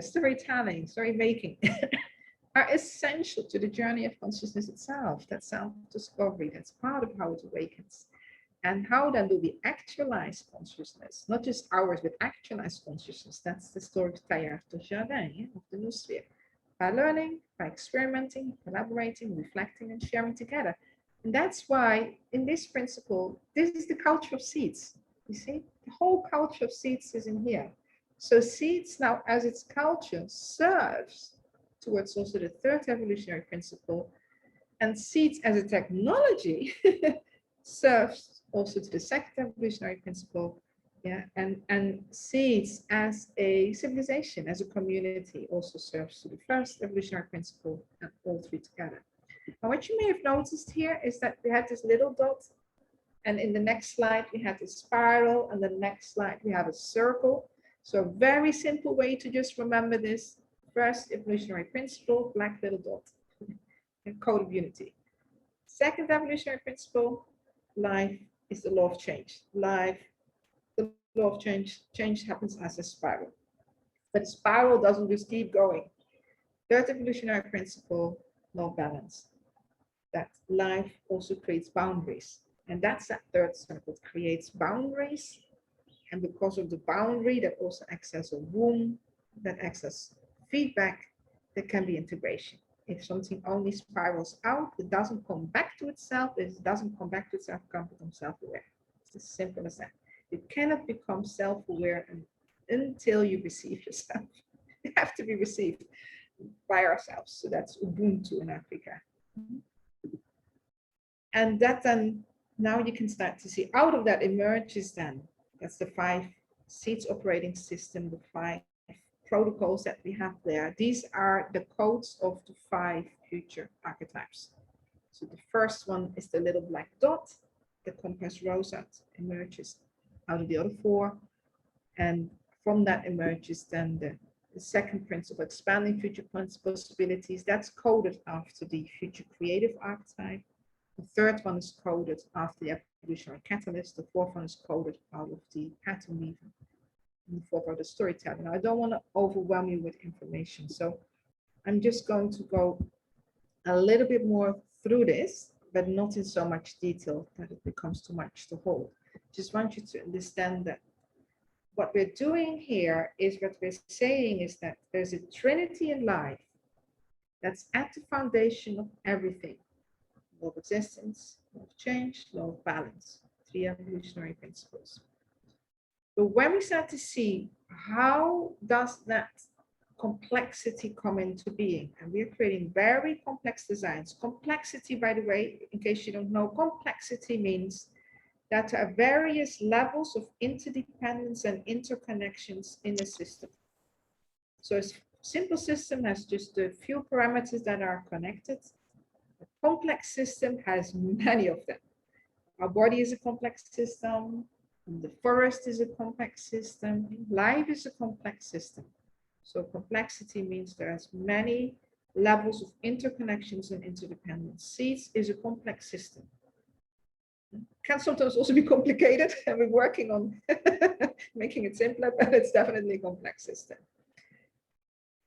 storytelling, story making are essential to the journey of consciousness itself. That self-discovery, that's part of how it awakens. And how then do we actualize consciousness? Not just ours, but actualize consciousness. That's the story of Teilhard de Chardin, yeah, of the new sphere. By learning, by experimenting, collaborating, reflecting, and sharing together. And that's why in this principle, this is the culture of seeds. You see, the whole culture of seeds is in here. So seeds now, as its culture, serves towards also the third evolutionary principle, and seeds as a technology serves also to the second evolutionary principle, yeah, and seeds as a civilization, as a community, also serves to the first evolutionary principle, and all three together. And what you may have noticed here is that we had this little dot, and in the next slide we had a spiral, and the next slide we have a circle. So a very simple way to just remember this: first evolutionary principle, black little dot, and code of unity. Second evolutionary principle, life is the law of change. Life, the law of change, change happens as a spiral. But the spiral doesn't just keep going. Third evolutionary principle, law of balance. That life also creates boundaries. And that's that third circle. It creates boundaries. And because of the boundary, that also acts as a womb, that acts as feedback, there can be integration. If something only spirals out, it doesn't come back to itself. If it doesn't come back to itself, it can't become self-aware. It's as simple as that. You cannot become self-aware until you receive yourself. You have to be received by ourselves. So that's Ubuntu in Africa. And that then, now you can start to see out of that emerges then, that's the 5 seeds operating system, the 5 protocols that we have there. These are the codes of the 5 future archetypes. So the first one is the little black dot. The compass rosette emerges out of the other 4. And from that emerges then the second principle, expanding future possibilities. That's coded after the future creative archetype. The third one is coded after the evolutionary catalyst. The fourth one is coded out of the pattern weaving. And the fourth are the storytelling. Now, I don't want to overwhelm you with information, so I'm just going to go a little bit more through this, but not in so much detail that it becomes too much to hold. Just want you to understand that what we're doing here is what we're saying is that there's a trinity in life that's at the foundation of everything. Law of existence, law of change, law of balance, 3 evolutionary principles. But when we start to see how does that complexity come into being, and we're creating very complex designs. Complexity, by the way, in case you don't know, complexity means that there are various levels of interdependence and interconnections in a system. So a simple system has just a few parameters that are connected. A complex system has many of them. Our body is a complex system. The forest is a complex system. Life is a complex system. So complexity means there's many levels of interconnections and interdependence. Seeds is a complex system. can sometimes also be complicated, and we're working on making it simpler, but it's definitely a complex system.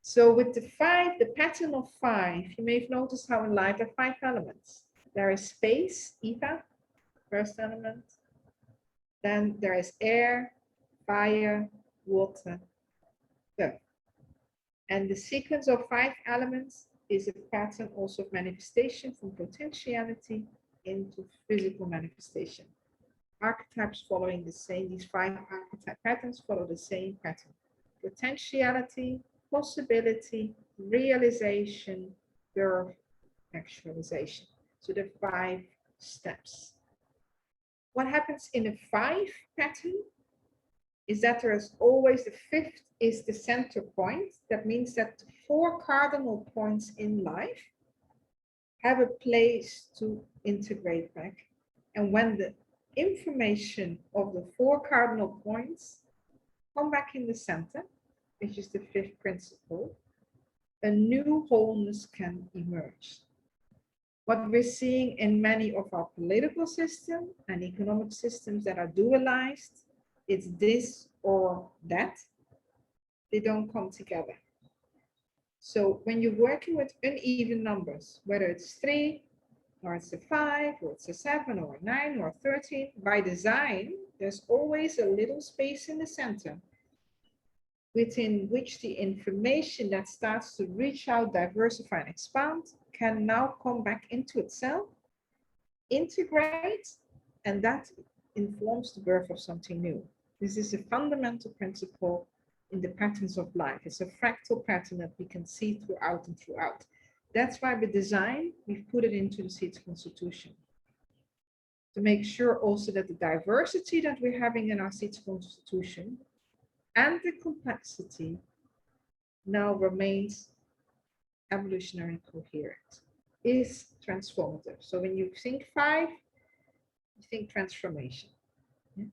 So with the pattern of 5, you may have noticed how in life there are 5 elements. There is space, ether, first element. Then there is air, fire, water, earth. And the sequence of 5 elements is a pattern also of manifestation from potentiality into physical manifestation. Archetypes following the same, these 5 archetype patterns follow the same pattern. Potentiality, possibility, realization, birth, actualization. So the 5 steps. What happens in a 5 pattern is that there is always the 5th is the center point. That means that 4 cardinal points in life have a place to integrate back. And when the information of the 4 cardinal points come back in the center, which is the 5th principle, a new wholeness can emerge. What we're seeing in many of our political systems and economic systems that are dualized, it's this or that. They don't come together. So when you're working with uneven numbers, whether it's 3, or it's a 5, or it's a 7, or a 9, or 13, by design, there's always a little space in the center within which the information that starts to reach out, diversify, and expand can now come back into itself, integrate, and that informs the birth of something new. This is a fundamental principle in the patterns of life. It's a fractal pattern that we can see throughout and throughout. That's why by design, we've put it into the seed constitution. To make sure also that the diversity that we're having in our seed constitution and the complexity now remains evolutionary coherent, is transformative. So when you think 5, you think transformation. Yeah?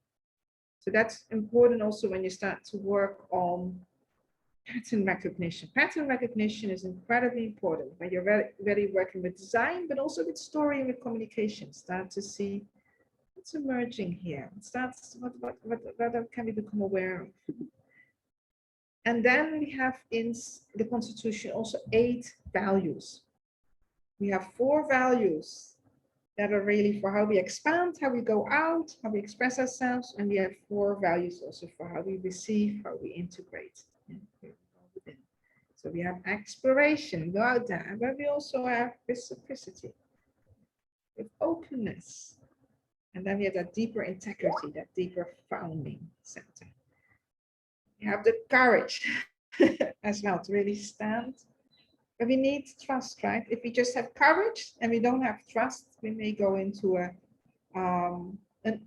So that's important also when you start to work on pattern recognition. Pattern recognition is incredibly important when you're really working with design, but also with story and with communication. Start to see what's emerging here. What can we become aware of? And then we have in the Constitution also 8 values. We have 4 values that are really for how we expand, how we go out, how we express ourselves, and we have 4 values also for how we receive, how we integrate. So we have exploration, go out there, but we also have reciprocity, with openness, and then we have that deeper integrity, that deeper founding center. We have the courage as well to really stand. But we need trust, right? If we just have courage and we don't have trust, we may go into an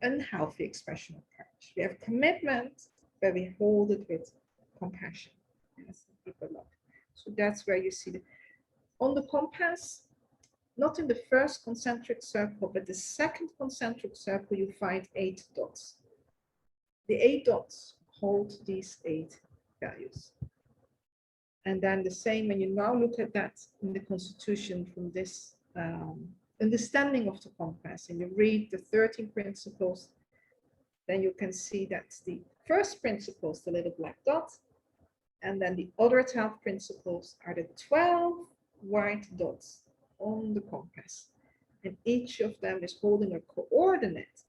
unhealthy expression of courage. We have commitment, but we hold it with compassion. Yes, deeper love. So that's where you see on the compass, not in the first concentric circle, but the second concentric circle, you find 8 dots. The 8 dots hold these 8 values. And then the same when you now look at that in the Constitution from this understanding of the compass, and you read the 13 principles, then you can see that the first principle is the little black dot, and then the other 12 principles are the 12 white dots on the compass. And each of them is holding a coordinate,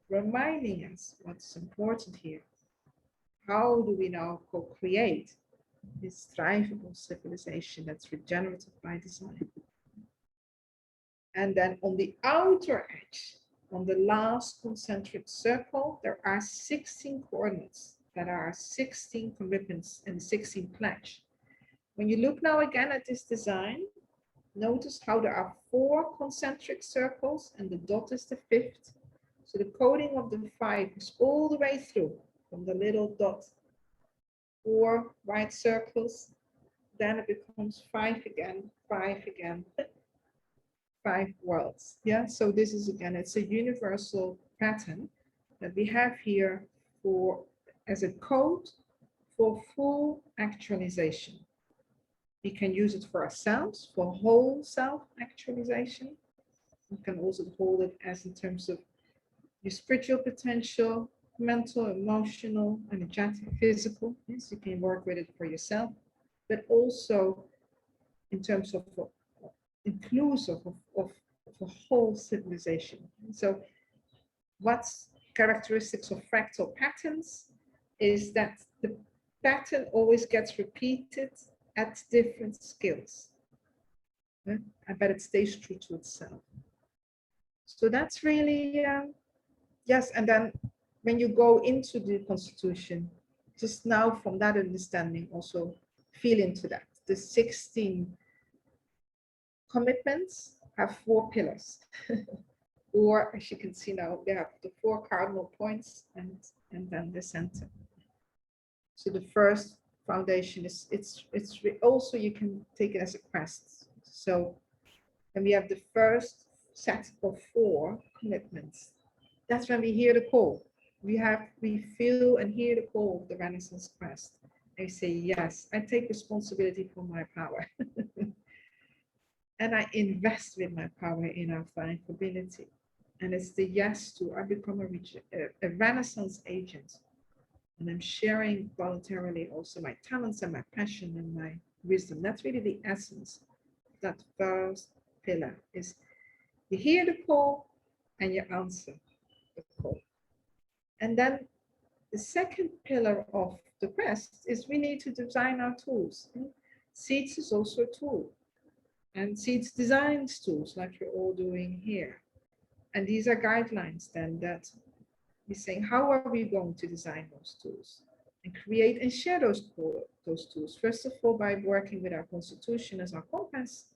reminding us what's important here. How do we now co-create this thrivable civilization that's regenerative by design? And then on the outer edge, on the last concentric circle, there are 16 coordinates that are 16 commitments and 16 pledge. When you look now again at this design, notice how there are 4 concentric circles and the dot is the 5th. So the coding of the 5 is all the way through from the little dot, 4 white circles, then it becomes 5 again, 5 again, 5 worlds. Yeah, so this is again, it's a universal pattern that we have here for as a code for full actualization. We can use it for ourselves, for whole self actualization. We can also hold it as in terms of your spiritual potential, mental, emotional, energetic, physical. Yes, you can work with it for yourself, but also in terms of inclusive of the whole civilization. So what's characteristics of fractal patterns is that the pattern always gets repeated at different scales, but it stays true to itself. So that's really, yes, and then when you go into the Constitution, just now from that understanding also feel into that. The 16 commitments have 4 pillars. Or as you can see now, they have the 4 cardinal points and then the center. So the first foundation is, it's also, you can take it as a quest. So when we have the first set of 4 commitments, that's when we hear the call. We feel and hear the call of the Renaissance quest. I say, yes, I take responsibility for my power. And I invest with my power in our fine ability. And it's the yes to, I become a Renaissance agent. And I'm sharing voluntarily also my talents and my passion and my wisdom. That's really the essence of that first pillar, is you hear the call and you answer the call. And then the second pillar of the quest is we need to design our tools. Seeds is also a tool. And Seeds designs tools like you're all doing here. And these are guidelines then that we're saying, how are we going to design those tools and create and share those tools? First of all, by working with our Constitution as our compass.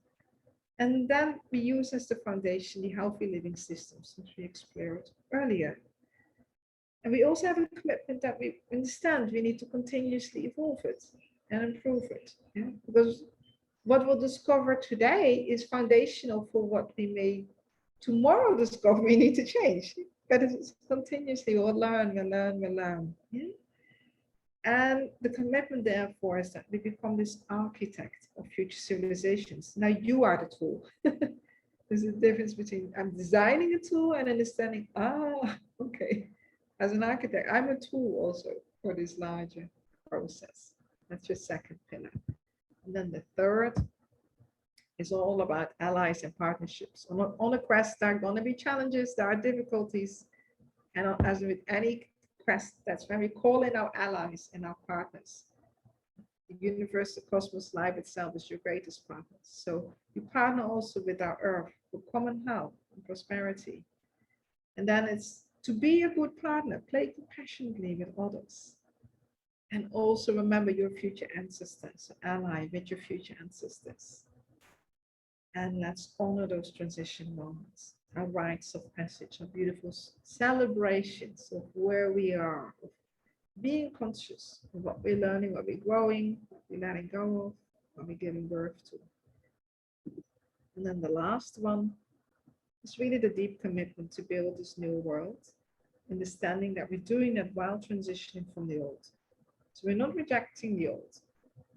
And then we use as the foundation the healthy living systems, which we explored earlier. And we also have a commitment that we understand we need to continuously evolve it and improve it. Yeah? Because what we'll discover today is foundational for what we may tomorrow discover we need to change. But it's continuously, we'll learn. Yeah? And the commitment therefore is that we become this architect of future civilizations. Now you are the tool. There's a difference between I'm designing a tool and understanding, okay, as an architect, I'm a tool also for this larger process. That's your second pillar. And then the third is all about allies and partnerships. On a quest, there are going to be challenges, there are difficulties. And as with any quest, that's when we call in our allies and our partners. The universe, the cosmos, life itself is your greatest partner. So you partner also with our earth for common health and prosperity. And then it's to be a good partner, play compassionately with others. And also remember your future ancestors, ally with your future ancestors. And let's honor those transition moments, our rites of passage, our beautiful celebrations of where we are, of being conscious of what we're learning, what we're growing, what we're letting go of, what we're giving birth to. And then the last one is really the deep commitment to build this new world, understanding that we're doing that while transitioning from the old. So we're not rejecting the old.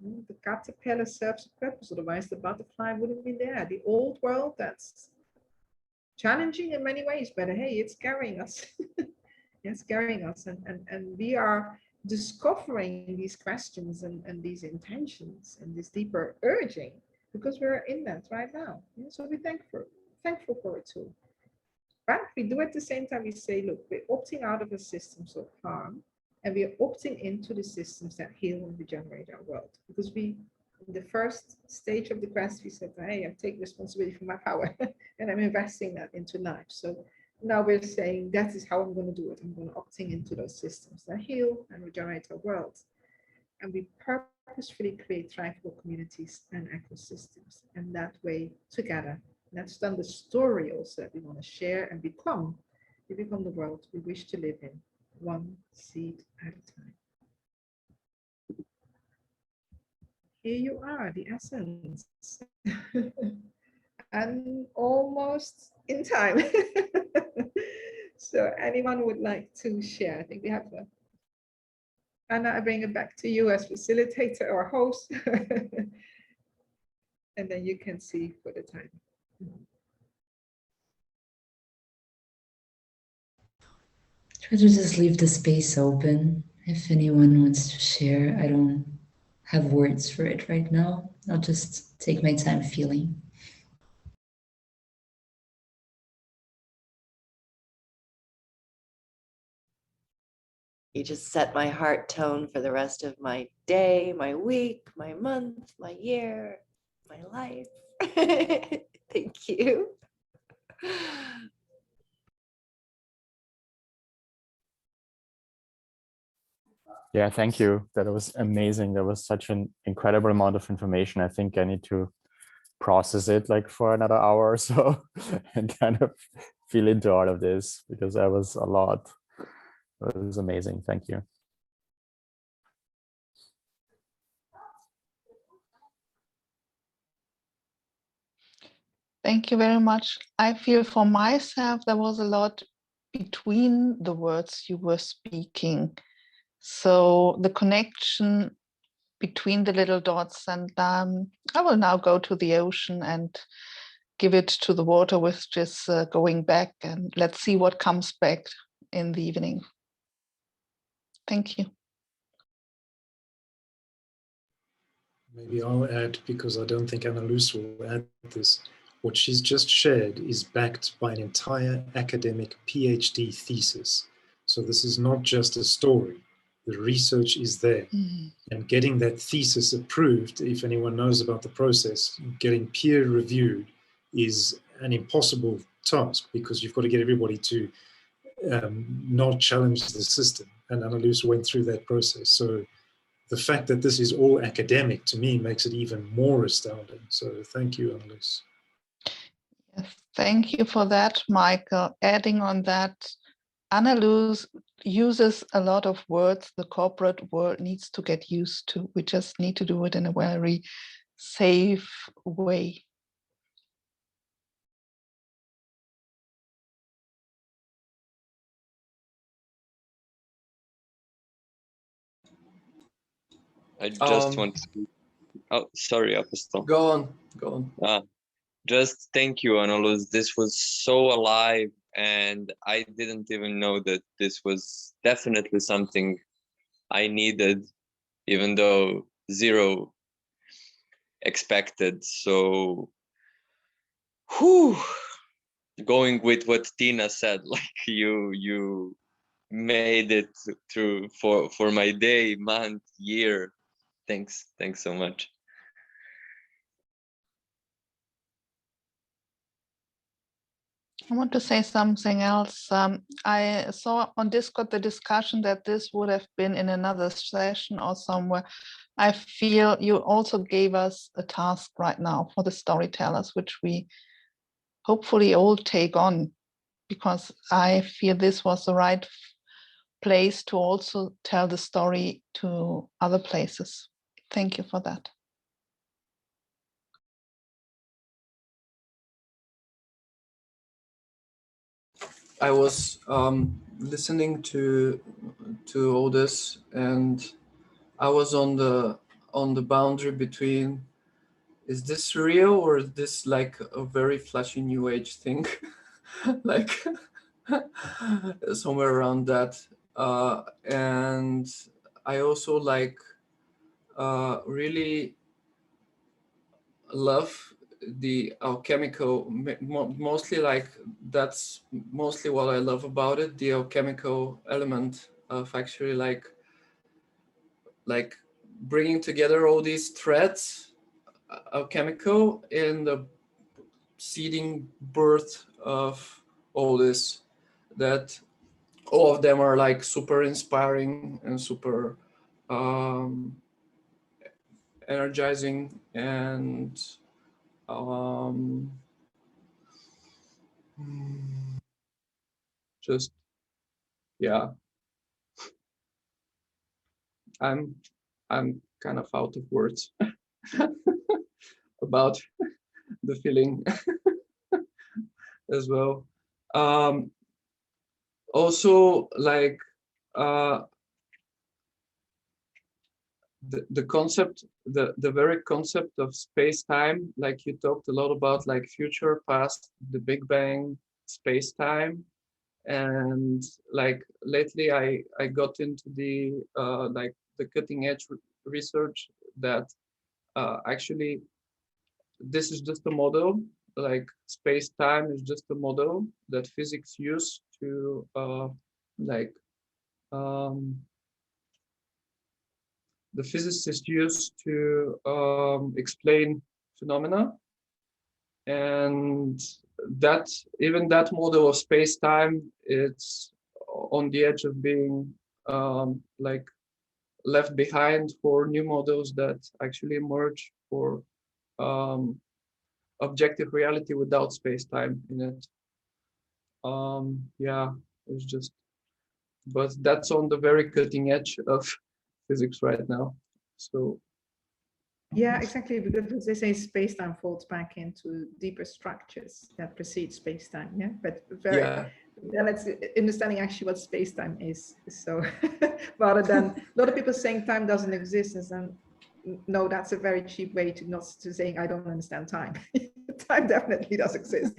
The caterpillar serves a purpose, otherwise the butterfly wouldn't be there. The old world, that's challenging in many ways, but hey, it's carrying us. It's carrying us, and we are discovering these questions and these intentions and this deeper urging because we're in that right now. So we're thankful for it too. But we do at the same time, we say, look, we're opting out of the systems of harm. And we are opting into the systems that heal and regenerate our world. Because we, in the first stage of the quest, we said, hey, I take responsibility for my power and I'm investing that into life. So now we're saying that is how I'm going to do it. I'm going to opting into those systems that heal and regenerate our world. And we purposefully create thrivable communities and ecosystems. And that way, together, that's then the story also that we want to share and become. We become the world we wish to live in. One seed at a time. Here you are, the essence. And almost in time. So anyone would like to share? I think we have Anna, I bring it back to you as facilitator or host. And then you can see for the time. try to just leave the space open. If anyone wants to share, I don't have words for it right now. I'll just take my time feeling. You just set my heart tone for the rest of my day, my week, my month, my year, my life. Thank you. Yeah, thank you. That was amazing. That was such an incredible amount of information. I think I need to process it like for another hour or so and kind of feel into all of this, because that was a lot. It was amazing. Thank you. Thank you very much. I feel for myself, there was a lot between the words you were speaking. So the connection between the little dots, and I will now go to the ocean and give it to the water, which is going back, and let's see what comes back in the evening. Thank you. Maybe I'll add, because I don't think Anneloes will add this. What she's just shared is backed by an entire academic PhD thesis. So this is not just a story. The research is there. And getting that thesis approved, if anyone knows about the process, getting peer reviewed is an impossible task, because you've got to get everybody to not challenge the system. And Anneloes went through that process. So the fact that this is all academic, to me, makes it even more astounding. So thank you, Anneloes. Yes, thank you for that, Michael. Adding on that, Anneloes uses a lot of words the corporate world needs to get used to. We just need to do it in a very safe way. I just want to, oh, sorry, Apostol. Go on. Just thank you, Anneloes. This was so alive, and I didn't even know that this was definitely something I needed, even though zero expected. So, whew, going with what Tina said, like you made it through for my day, month, year. Thanks so much. I want to say something else. I saw on Discord the discussion that this would have been in another session or somewhere. I feel you also gave us a task right now for the storytellers, which we hopefully all take on, because I feel this was the right place to also tell the story to other places. Thank you for that. I was listening to all this, and I was on the boundary between, is this real or is this like a very flashy new age thing? Like somewhere around that. And I also like really love the alchemical, mostly like that's mostly what I love about it, the alchemical element of actually like bringing together all these threads, alchemical, in the seeding birth of all this, that all of them are like super inspiring and super energizing, and just, yeah, I'm kind of out of words about the feeling as well. Also, like the concept, the very concept of space-time, like you talked a lot about, like future, past, the Big Bang, space-time, And like lately I got into the like the cutting edge research that actually this is just a model, like space-time is just a model that physics use to like the physicists use to explain phenomena. And that even that model of space-time, it's on the edge of being like left behind for new models that actually emerge for objective reality without space-time in it. Yeah, it's just, but that's on the very cutting edge of physics right now. So yeah, exactly, because as they say, space-time folds back into deeper structures that precede space-time. Yeah, but very, yeah, then it's understanding actually what space-time is. So rather than a lot of people saying time doesn't exist, and no, that's a very cheap way to not to saying I don't understand time. Time definitely does exist.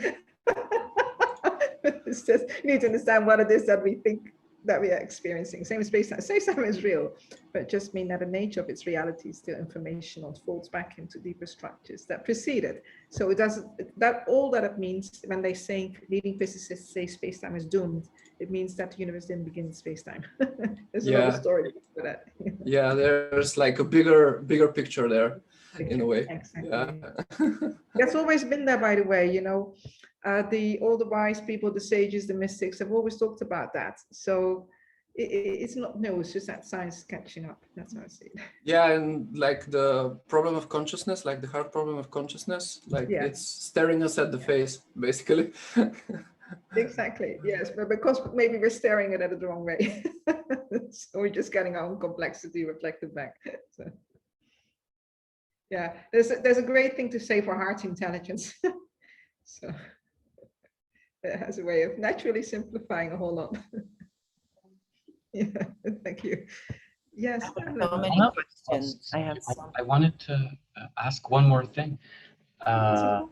It's just you need to understand what it is that we think that we are experiencing. Same as space-time. Space-time is real, but it just mean that the nature of its reality is still informational, folds back into deeper structures that precede it. So it doesn't, that all that it means when they say, leading physicists say space-time is doomed, it means that the universe didn't begin in space-time. There's another story for that. Yeah, there's like a bigger picture there in a way. Exactly. Yeah. That's always been there, by the way, you know, all the wise people, the sages, the mystics have always talked about that. So it's not new, it's just that science is catching up. That's how I see it. Yeah, and like the problem of consciousness, like the hard problem of consciousness, like it's staring us at the face, basically. Exactly, yes, but because maybe we're staring at it the wrong way. So we're just getting our own complexity reflected back. So, yeah, there's a great thing to say for heart intelligence. So it has a way of naturally simplifying a whole lot. Yeah, thank you. Yes. So many questions. I wanted to ask one more thing. That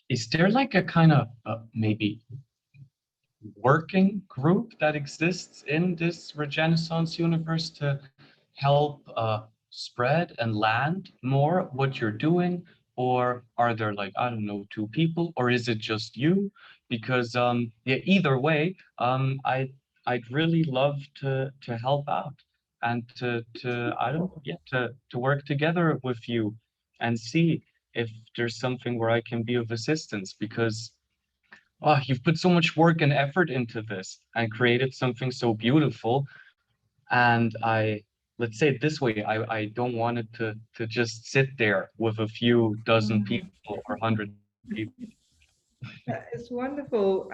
is there like a kind of maybe working group that exists in this Regenaissance universe to help spread and land more what you're doing? Or are there like, I don't know, 2 people, or is it just you? Because yeah, either way, I'd really love to help out and to I don't know, yeah, to work together with you and see if there's something where I can be of assistance, because oh, you've put so much work and effort into this and created something so beautiful. And let's say it this way, I don't want it to just sit there with a few dozen people or 100 people. It's wonderful.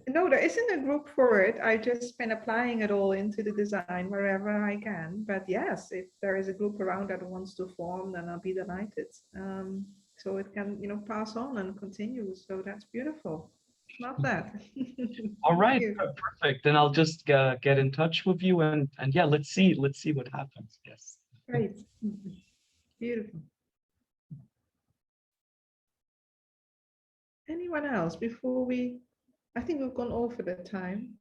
No, there isn't a group for it. I just been applying it all into the design wherever I can. But yes, if there is a group around that wants to form, then I'll be delighted. So it can, you know, pass on and continue. So that's beautiful. Love that. All right, perfect. Then I'll just get in touch with you and yeah, let's see what happens. Yes. Great. Beautiful. Anyone else before we? I think we've gone over the time.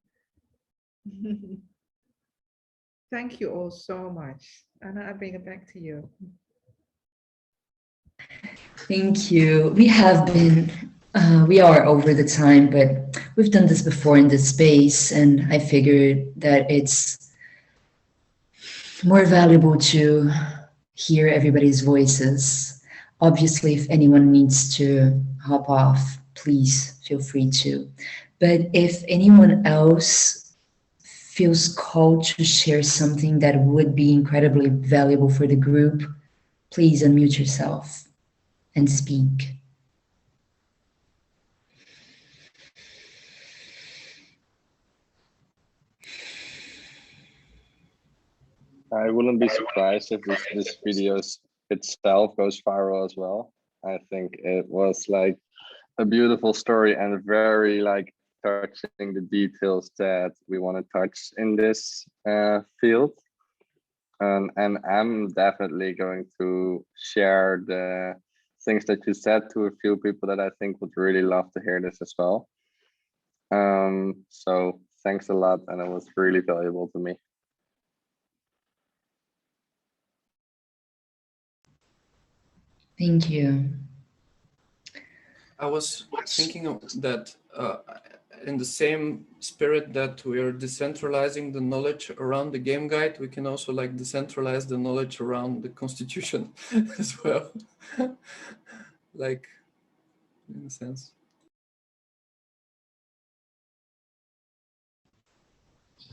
Thank you all so much. Anna, I bring it back to you. Thank you. We have been, we are over the time, but we've done this before in this space, and I figured that it's more valuable to hear everybody's voices. Obviously, if anyone needs to hop off, please feel free to. But if anyone else feels called to share something that would be incredibly valuable for the group, please unmute yourself and speak. I wouldn't be surprised if this video itself goes viral as well. I think it was like a beautiful story and very like touching the details that we want to touch in this field. And I'm definitely going to share the things that you said to a few people that I think would really love to hear this as well. So thanks a lot, and it was really valuable to me. Thank you. I was thinking of that in the same spirit that we are decentralizing the knowledge around the game guide, we can also like decentralize the knowledge around the constitution as well. Like, in a sense.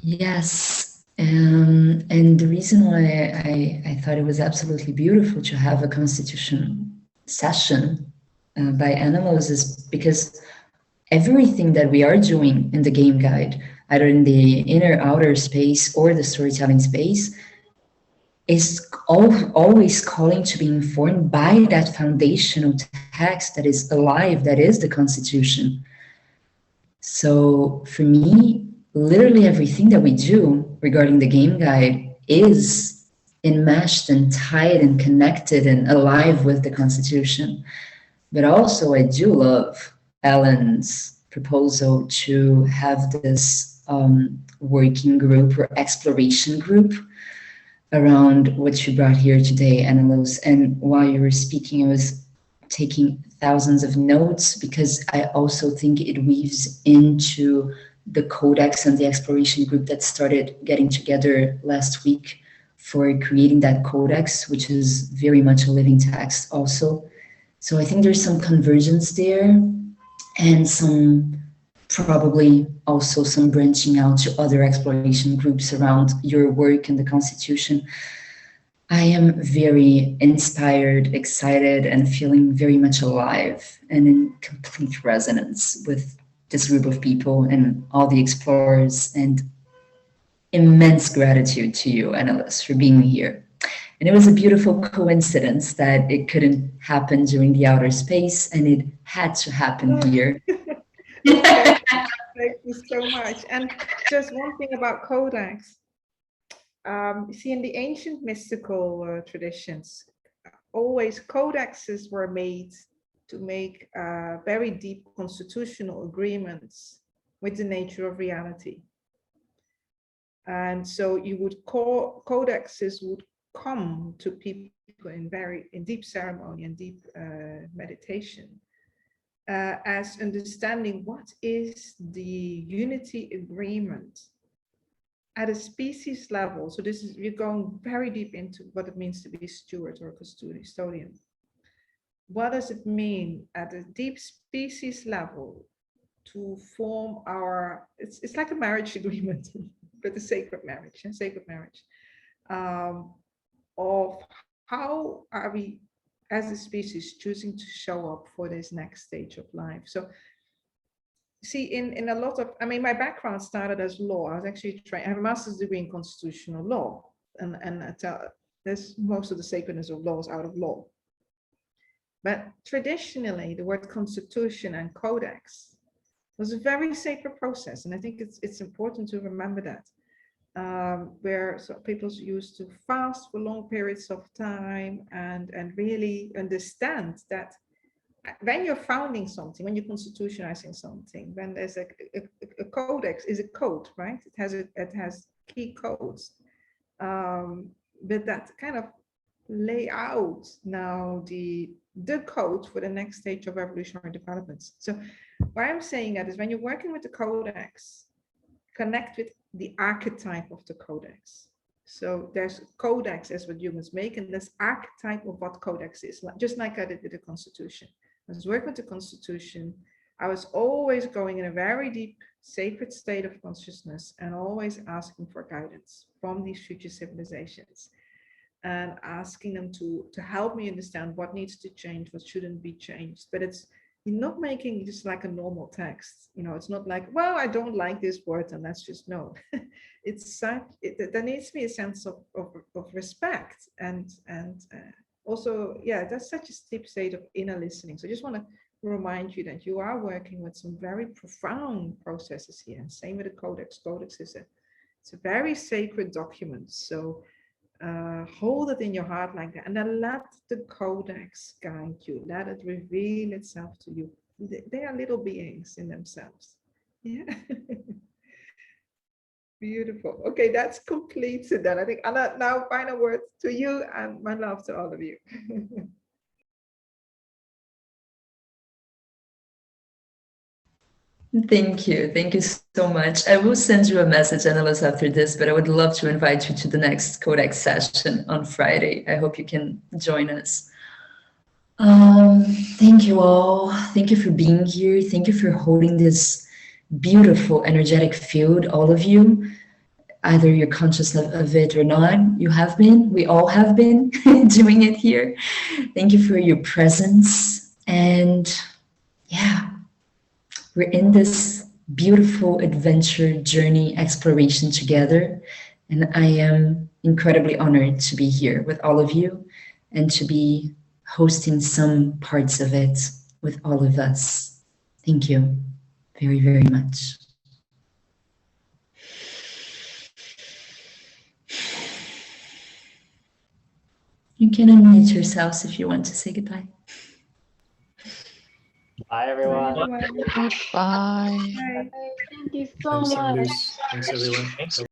Yes. And the reason why I thought it was absolutely beautiful to have a constitution session by Anneloes is because everything that we are doing in the game guide, either in the inner outer space or the storytelling space, is always calling to be informed by that foundational text that is alive, that is the Constitution. So for me, literally everything that we do regarding the game guide is enmeshed and tied and connected and alive with the Constitution. But also I do love Ellen's proposal to have this working group or exploration group around what you brought here today, Anneloes. And while you were speaking, I was taking thousands of notes because I also think it weaves into the Codex and the exploration group that started getting together last week for creating that Codex, which is very much a living text also. So I think there's some convergence there and some probably also some branching out to other exploration groups around your work and the Constitution. I am very inspired, excited, and feeling very much alive and in complete resonance with this group of people and all the explorers, and immense gratitude to you, Anneloes, for being here. And it was a beautiful coincidence that it couldn't happen during the outer space and it had to happen here. Thank you so much. And just one thing about Codex. See, in the ancient mystical traditions, always codexes were made to make very deep constitutional agreements with the nature of reality. And so you would call codexes would come to people in deep ceremony and deep meditation as understanding what is the unity agreement at a species level. So this is, we're going very deep into what it means to be a steward or a custodian. What does it mean at a deep species level to form our, it's like a marriage agreement, but a sacred marriage, of how are we as a species choosing to show up for this next stage of life. So see, in a lot of, I mean, my background started as law. I was actually trained, I have a master's degree in constitutional law, and there's most of the sacredness of laws out of law. But traditionally, the word constitution and codex was a very sacred process, and I think it's important to remember that. Where so people used to fast for long periods of time and really understand that when you're founding something, when you're constitutionalizing something, when there's a codex is a code, right? It has key codes, but that kind of lay out now the code for the next stage of evolutionary developments. So what I'm saying that is when you're working with the codex, connect with the archetype of the codex. So there's codex as what humans make, and there's archetype of what codex is, just like I did with the Constitution. I was working with the Constitution. I was always going in a very deep, sacred state of consciousness and always asking for guidance from these future civilizations and asking them to help me understand what needs to change, what shouldn't be changed. But you're not making just like a normal text. You know, it's not like, well, I don't like this word and let's just know. It's such, there needs to be a sense of respect and also, yeah, that's such a steep state of inner listening. So I just want to remind you that you are working with some very profound processes here. And same with the Codex. Codex is it's a very sacred document. So hold it in your heart like that, and then let the codex guide you. Let it reveal itself to you. They are little beings in themselves. Yeah. Beautiful. Okay, that's complete. So then I think Anna, now final words to you and my love to all of you. Thank you. Thank you so much. I will send you a message, Anneloes, after this, but I would love to invite you to the next Codex session on Friday. I hope you can join us. Thank you all. Thank you for being here. Thank you for holding this beautiful, energetic field, all of you. Either you're conscious of it or not, you have been. We all have been doing it here. Thank you for your presence. And yeah, we're in this beautiful adventure, journey, exploration together. And I am incredibly honored to be here with all of you and to be hosting some parts of it with all of us. Thank you very, very much. You can unmute yourselves if you want to say goodbye. Bye, everyone. Bye. Thank you so Thanks, much. Anneloes. Thanks, everyone.